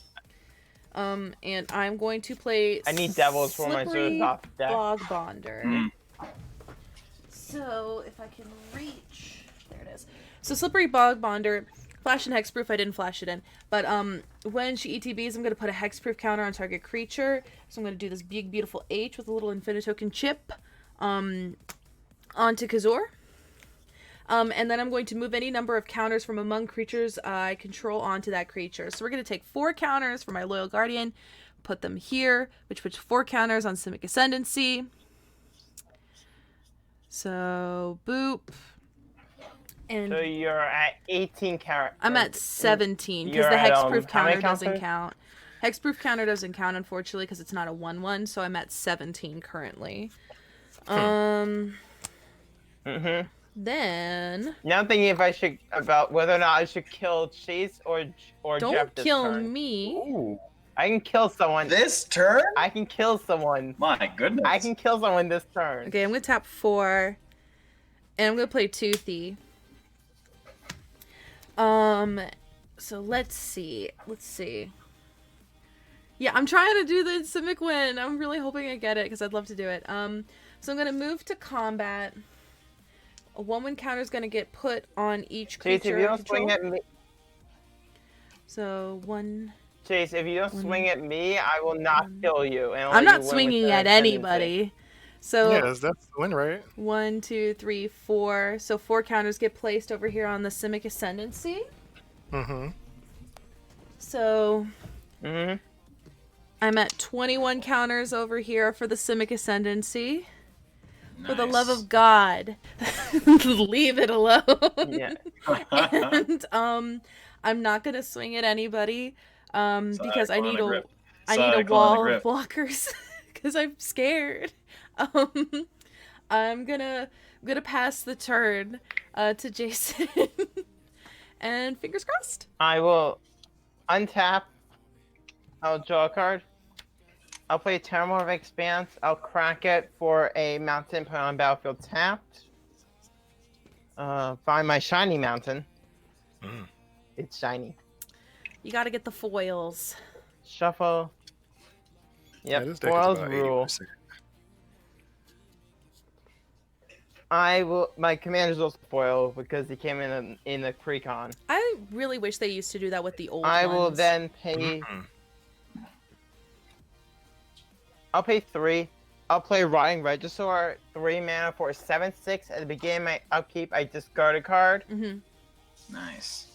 And I'm going to play I need devils for my Slippery Zergoth deck. Bog Bonder. Mm. So if I can reach, there it is. So Slippery Bog Bonder, flash and hexproof. I didn't flash it in, but when she ETBs, I'm going to put a hexproof counter on target creature. So I'm going to do this big beautiful H with a little Infinite Token chip onto Cazur. And then I'm going to move any number of counters from among creatures I control onto that creature. So we're going to take 4 counters for my Loyal Guardian, put them here, which puts 4 counters on Simic Ascendancy. So, boop. And So you're at 18 characters. I'm at 17 because You're the at, hexproof how many counter doesn't counters? count. Hexproof counter doesn't count, unfortunately, because it's not a 1/1, so I'm at 17 currently. Then Now I'm thinking if I should about whether or not I should kill Chase or don't Jeff this kill turn. me. Ooh. I can kill someone. This turn? I can kill someone. My goodness. I can kill someone this turn. Okay, I'm gonna tap 4, and I'm gonna play Toothy. So let's see. Yeah, I'm trying to do the Simic win. I'm really hoping I get it because I'd love to do it. So I'm gonna move to combat. A 1/1 counter is gonna get put on each Chase, creature if you I don't control. swing at me, So 1. Chase, if you don't swing at me, I will not kill you. And I'll I'm let not you win with swinging the at ascendancy. anybody. So Yes, that's the win, right? 1, 2, 3, 4. So 4 counters get placed over here on the Simic Ascendancy. So I'm at 21 counters over here for the Simic Ascendancy. For the love of God, leave it alone. Yeah. And I'm not gonna swing at anybody because I need a wall of blockers because I'm scared. I'm gonna pass the turn to Jason, and fingers crossed. I will untap. I'll draw a card. I'll play Terramorph Expanse. I'll crack it for a mountain put on battlefield tapped. Find my shiny mountain. It's shiny. You gotta get the foils. Shuffle. Yeah, Yep, this deck is foils about rule. 80%. My commander's also foil because he came in the pre-con. I really wish they used to do that with the old I ones. will then pay. I'll pay 3. I'll play Rotting Regisaur, 3 mana for 7/6. At the beginning of my upkeep, I discard a card. Nice.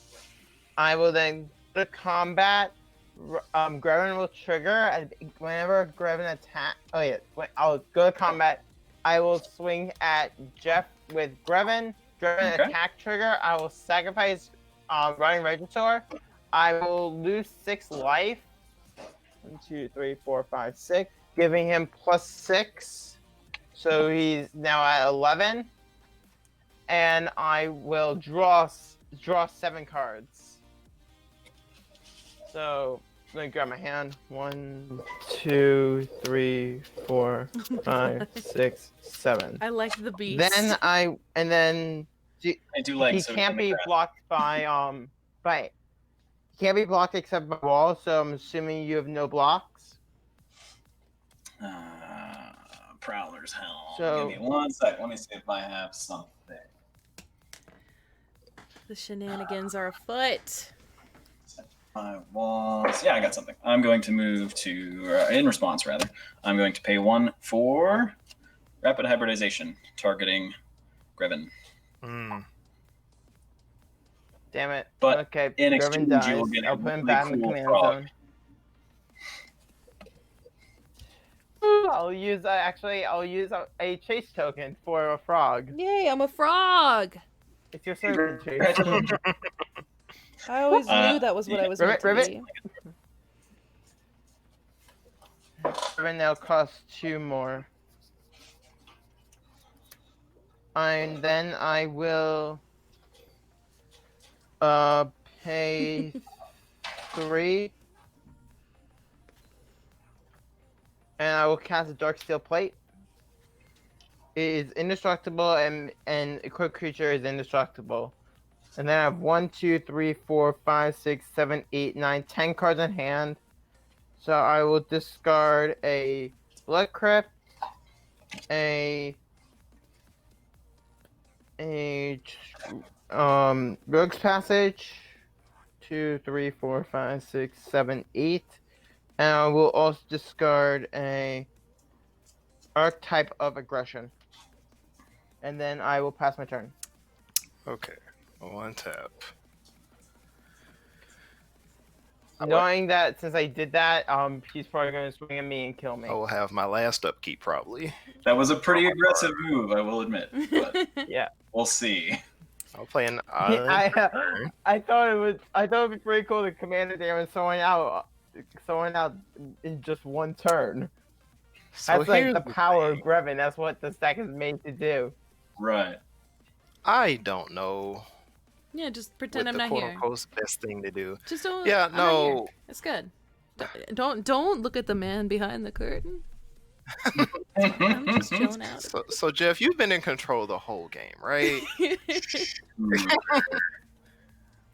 I will then go to combat. Greven will trigger whenever Greven attack. Oh yeah, I'll go to combat. I will swing at Jeff with Greven. Greven attack trigger. I will sacrifice Rotting Regisaur. I will lose 6 life. 1, 2, 3, 4, 5, 6. Giving him +6. So he's now at 11. And I will draw 7 cards. So I'm gonna grab my hand. 1, 2, 3, 4, 5, 6, 7. I like the beast. Then I do like. he can't be blocked by he can't be blocked except by wall. So I'm assuming you have no blocks. Prowler's Helm. So- Give me 1 sec. Let me see if I have something. The shenanigans are afoot. I got something. I'm going to move to, in response rather, I'm going to pay 1 for rapid hybridization, targeting Greven. Damn it. But okay, in Greven exchange, dies. you will get a I'll put him really back in the cool command frog. zone. I'll use a chase token for a frog. Yay, I'm a frog. It's your servant, Chase. I always knew that was what I was meant to Rivet. be. Greven now costs 2 more. And then I will pay 3. And I will cast a Dark Steel Plate. It is indestructible and equipped creature is indestructible. And then I have 1, 2, 3, 4, 5, 6, 7, 8, 9, 10 cards in hand. So I will discard a Blood Crypt, a Rogue's Passage, 2, 3, 4, 5, 6, 7, 8. And I will also discard a Archetype of Aggression. And then I will pass my turn. Okay. 1 tap. Knowing that since I did that, he's probably going to swing at me and kill me. I will have my last upkeep probably. That was a pretty aggressive move, I will admit. But Yeah. we'll see. I'll play an I thought it would be pretty cool to commander damage someone out in just 1 turn. So That's like here's the power of Greven. That's what the deck is made to do. Right. I don't know. Yeah, just What pretend I'm the not quote here. unquote best thing to do. Just don't. Yeah, I'm not here. no. It's good. Don't look at the man behind the curtain. I'm just chilling out. So Jeff, you've been in control the whole game, right?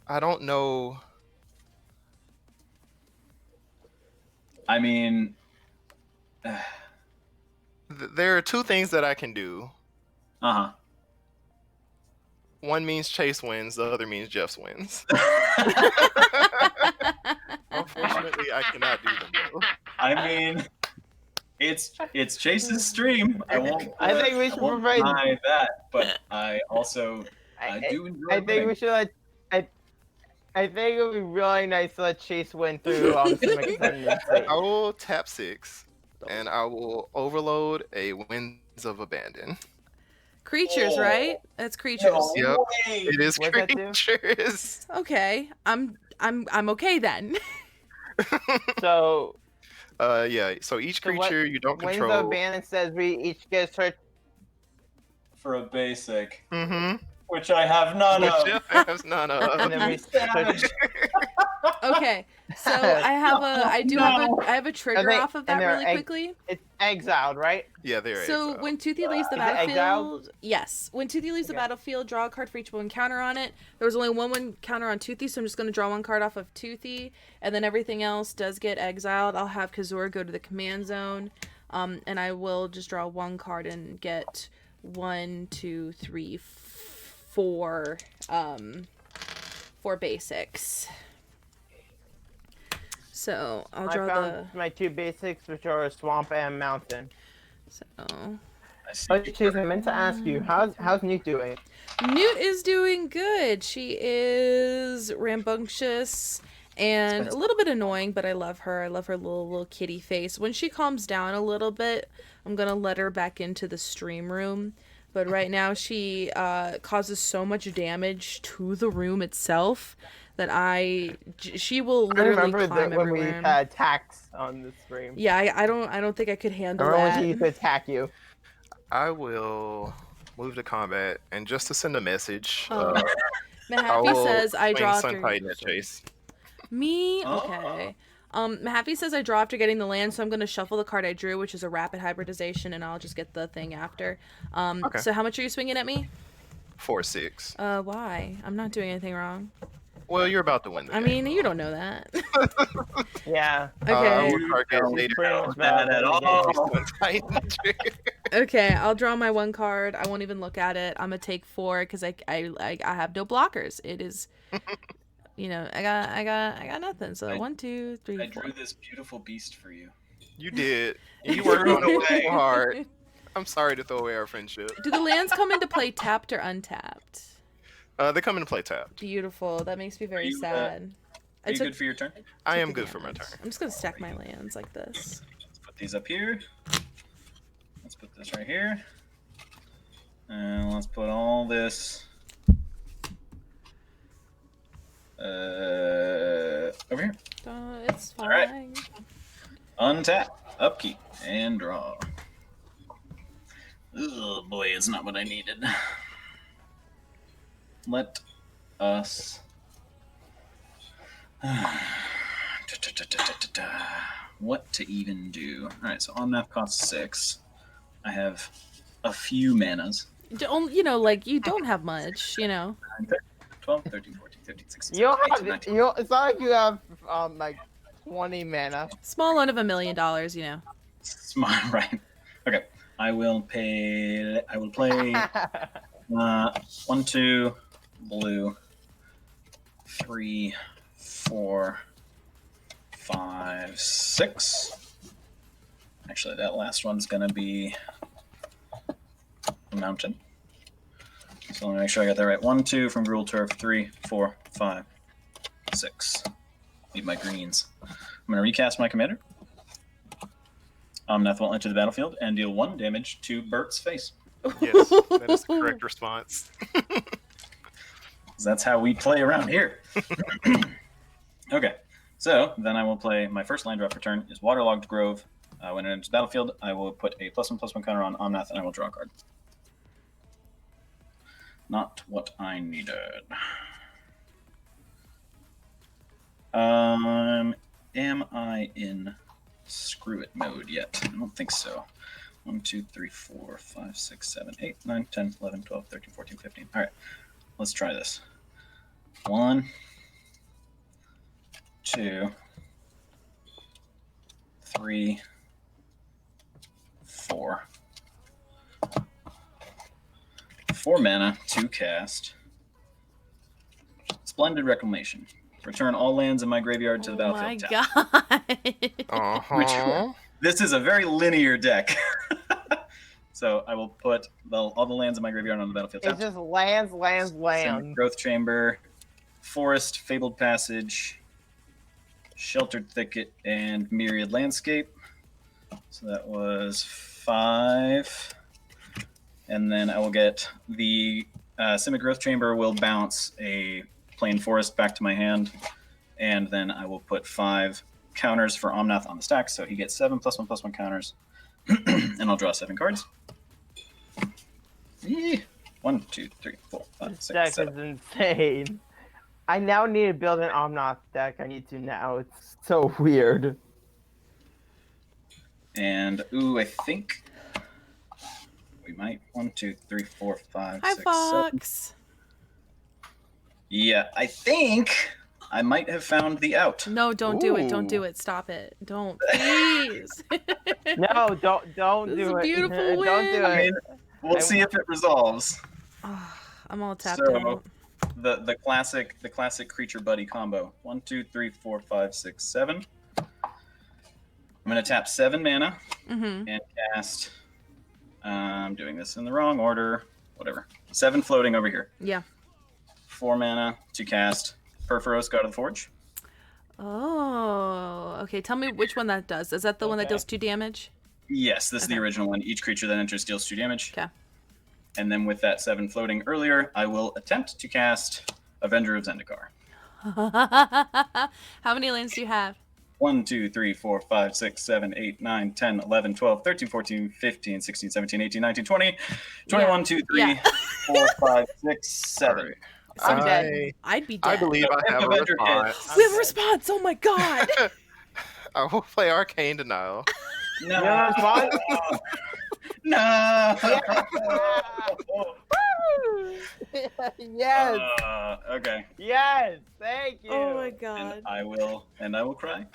I don't know. I mean, There are 2 things that I can do. uh-huh. One means Chase wins, the other means Jeff's wins. Unfortunately, I cannot do them both. I mean, it's Chase's stream. I think we should provide. deny that, but I also do enjoy I think winning. we should let. I think it would be really nice to let Chase win through some ascendancy. I will tap 6, and I will overload a Winds of Abandon. Creatures, right? That's creatures. No Yep. way. It is What'd that do? creatures. Okay, I'm okay then. So Yeah. So each So what- creature you don't Winds of control. Abandon says we each get a search. For a basic, Mm-hmm. which I have none Which of. Jeff has none of. And then we Savage. Okay, so I have a trigger they- off of that and they're really quickly. It's exiled, right? Yeah, there. So when Toothy leaves the Is it exiled? battlefield, yes, when Toothy leaves the Okay. battlefield, draw a card for each one counter on it. There was only one counter on Toothy, so I'm just going to draw 1 card off of Toothy, and then everything else does get exiled. I'll have Cazur go to the command zone, and I will just draw 1 card and get 1, 2, 3, 4, 4 basics. So I'll I draw found my 2 basics, which are swamp and mountain. So I see. Oh, Chase, I meant to ask you, how's Newt doing? Newt is doing good. She is rambunctious and a little bit annoying, but I love her. I love her little kitty face. When she calms down a little bit, I'm gonna let her back into the stream room. But right now she causes so much damage to the room itself that she will I literally remember climb when we everywhere. had attacks on the stream. Yeah, I don't think I could handle Remember when that. she used to attack you? I will move to combat, and just to send a message, Oh. I Mahaffey will says I swing draw Sun after Titan at Chase. me. Oh. Okay. Mahaffey says I draw after getting the land, so I'm gonna shuffle the card I drew, which is a rapid hybridization, and I'll just get the thing after. Okay. So how much are you swinging at me? 4/6. Why? I'm not doing anything wrong. Well, you're about to win the I game, mean, you don't know that. Yeah. I Okay. will target She's later pretty on. much Bad at all. Sun Titan. Okay, I'll draw my one card. I won't even look at it. I'm gonna take 4 because I have no blockers. It is, I got nothing. So 1, 2, 3, I 4. drew this beautiful beast for you. You did. You worked on it so hard. I'm sorry to throw away our friendship. Do the lands come into play tapped or untapped? They come into play tapped. Beautiful. That makes me very you, sad. Are you good for your turn? I am good for my turn. I'm just gonna stack my lands like this. Let's put these up here. Let's put this right here. And let's put all this over here. It's fine. All right. Untap, upkeep, and draw. Oh boy, it's not what I needed. Let us. What to even do? All right, so Omnath costs 6. I have a few manas. Don't you don't have much, 12, 13, 14, 15, 16, You don't 17, have 18, 19. it's not like you have like 20 mana. Small loan of $1 million, Smart, right? Okay, I will play 1, 2, blue, 3, 4, 5, 6. Actually, that last one's gonna be a mountain. So let me make sure I got that right. 1, 2 from Gruul Turf. 3, 4, 5, 6. Need my greens. I'm gonna recast my commander. Omnath will enter the battlefield and deal 1 damage to Bert's face. Yes, that is the correct response. That's how we play around here. Okay, so then I will play my first land draw for turn is Waterlogged Grove. When it enters the battlefield, I will put a +1/+1 counter on Omnath, and I will draw a card. Not what I needed. Am I in screw it mode yet? I don't think so. 1, 2, 3, 4, 5, 6, 7, 8, 9, 10, 11, 12, 13, 14, 15. All right, let's try this. 1, 2, 3, 4. 4 mana, 2 cast. Splendid Reclamation. Return all lands in my graveyard to the Oh my battlefield. Tap. Uh-huh. This is a very linear deck. So I will put all the lands in my graveyard on the battlefield. It's Tap. just lands. Simic Growth Chamber, Forest, Fabled Passage, Sheltered Thicket, and Myriad Landscape. So that was 5. And then I will get the Simic Growth Chamber will bounce a plain forest back to my hand. And then I will put 5 counters for Omnath on the stack. So he gets 7 +1/+1 counters. And I'll draw 7 cards. 1, 2, 3, 4, 5, This 6, deck 7. is insane. I now need to build an Omnath deck. I need to now. It's so weird. And I think we might 1, 2, 3, 4, 5, Hi, 6, 7. Fox. Yeah, I think I might have found the out. No, don't do it. Don't Ooh. do it. Stop it. Don't, please. No, don't This do is a it. beautiful Don't do win. I it. mean, We'll see if it resolves. I'm all tapped So out. the classic creature buddy combo. 1, 2, 3, 4, 5, 6, 7. I'm gonna tap 7 mana Mm-hmm. and cast. I'm doing this in the wrong order. Whatever. 7 floating over here. Yeah. 4 mana to cast Perforos, God of the Forge. Oh, okay. Tell me which one that does. Is that the one that Okay. deals 2 damage? Yes, this is the Okay. original one. Each creature that enters deals 2 damage. Okay. And then with that 7 floating earlier, I will attempt to cast Avenger of Zendikar. How many lanes do you have? 1, 2, 3, 4, 5, 6, 7, 8, 9, 10, 11, 12, 13, 14, 15, 16, 17, 18, 19, 20, 21, 2, 3, Yeah. 4, 5 6, 7. Alright. I'm dead. I'd be dead. I believe I If have a Avenger response. hits- We have a response. Oh my god. I will play Arcane Denial. No. You know what? No. Yes. Okay. Yes. Thank you. Oh my god. And I will cry.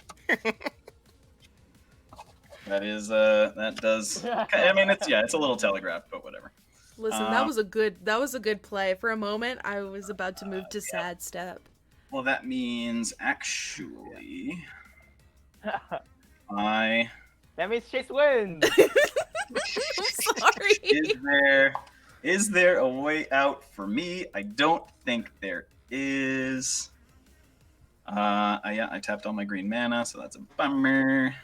That is that does. I mean, it's a little telegraphed, but whatever. Listen, that was a good play. For a moment, I was about to move to sad step. Well, that means actually I That means Chase wins. I'm sorry. is there a way out for me? I don't think there is. Yeah, I tapped all my green mana, so that's a bummer.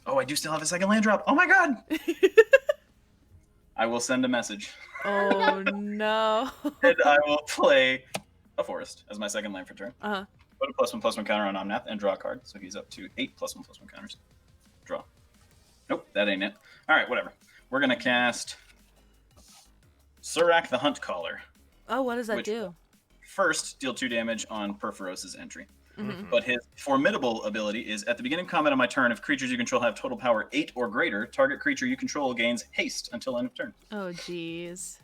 Oh, I do still have a second land drop. Oh my god! I will send a message. Oh no. And I will play a forest as my second land for turn. Uh-huh. Put a +1/+1 counter on Omnath and draw a card. So he's up to 8 +1/+1 counters. Draw. Nope, that ain't it. All right, whatever. We're gonna cast Surak the Hunt Caller. Oh, what does that Which- do? First, deal 2 damage on Perforos' entry. Mhm. But his formidable ability is at the beginning of combat on my turn, if creatures you control have total power 8 or greater, target creature you control gains haste until end of turn. Oh jeez.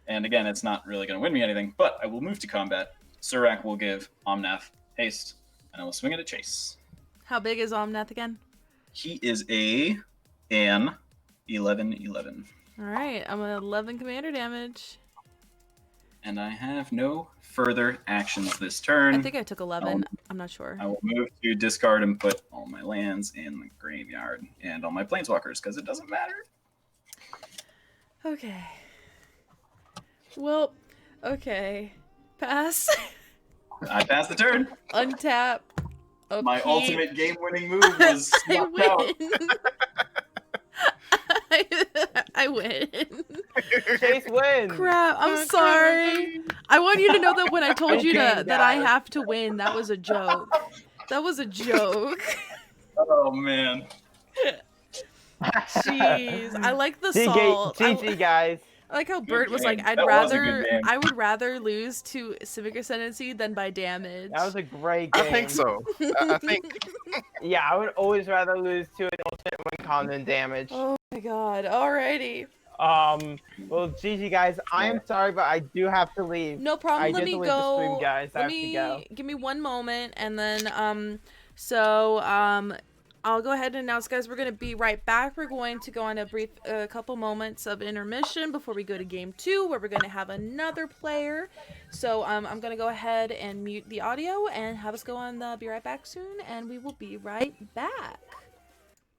And again, it's not really going to win me anything, but I will move to combat. Surak will give Omnath haste, and I will swing it at Chase. How big is Omnath again? He is an 11/11. All right, I'm at 11 commander damage. And I have no further actions this turn. I think I took 11. I'm not sure. I will move to discard and put all my lands in the graveyard and all my planeswalkers, because it doesn't matter. Okay. Well, okay. Pass. I passed the turn. Untap. Upkeep. My ultimate game-winning move was I knocked out. win. I win. Chase wins. Crap, I'm sorry. I want you to know that when I told you Okay, that I guys. have to win, that was a joke. That was a joke. Oh, man. Jeez. I like the salt. GG, guys. I like how Bert was like, game. I'd That was a good rather, game. I would rather lose to Civic Ascendancy than by damage. That was a great game. I think so. I think Yeah, I would always rather lose to an ultimate win con than damage. Oh my god. Alrighty. Well, GG, guys. I am sorry, but I do have to leave. No problem. I Let did me leave the go. stream, guys. I Let have to me go. give me one moment, and then I'll go ahead and announce, guys. We're gonna be right back. We're going to go on a couple moments of intermission before we go to game 2, where we're gonna have another player. So I'm gonna go ahead and mute the audio and have us go on. Be right back soon, and we will be right back.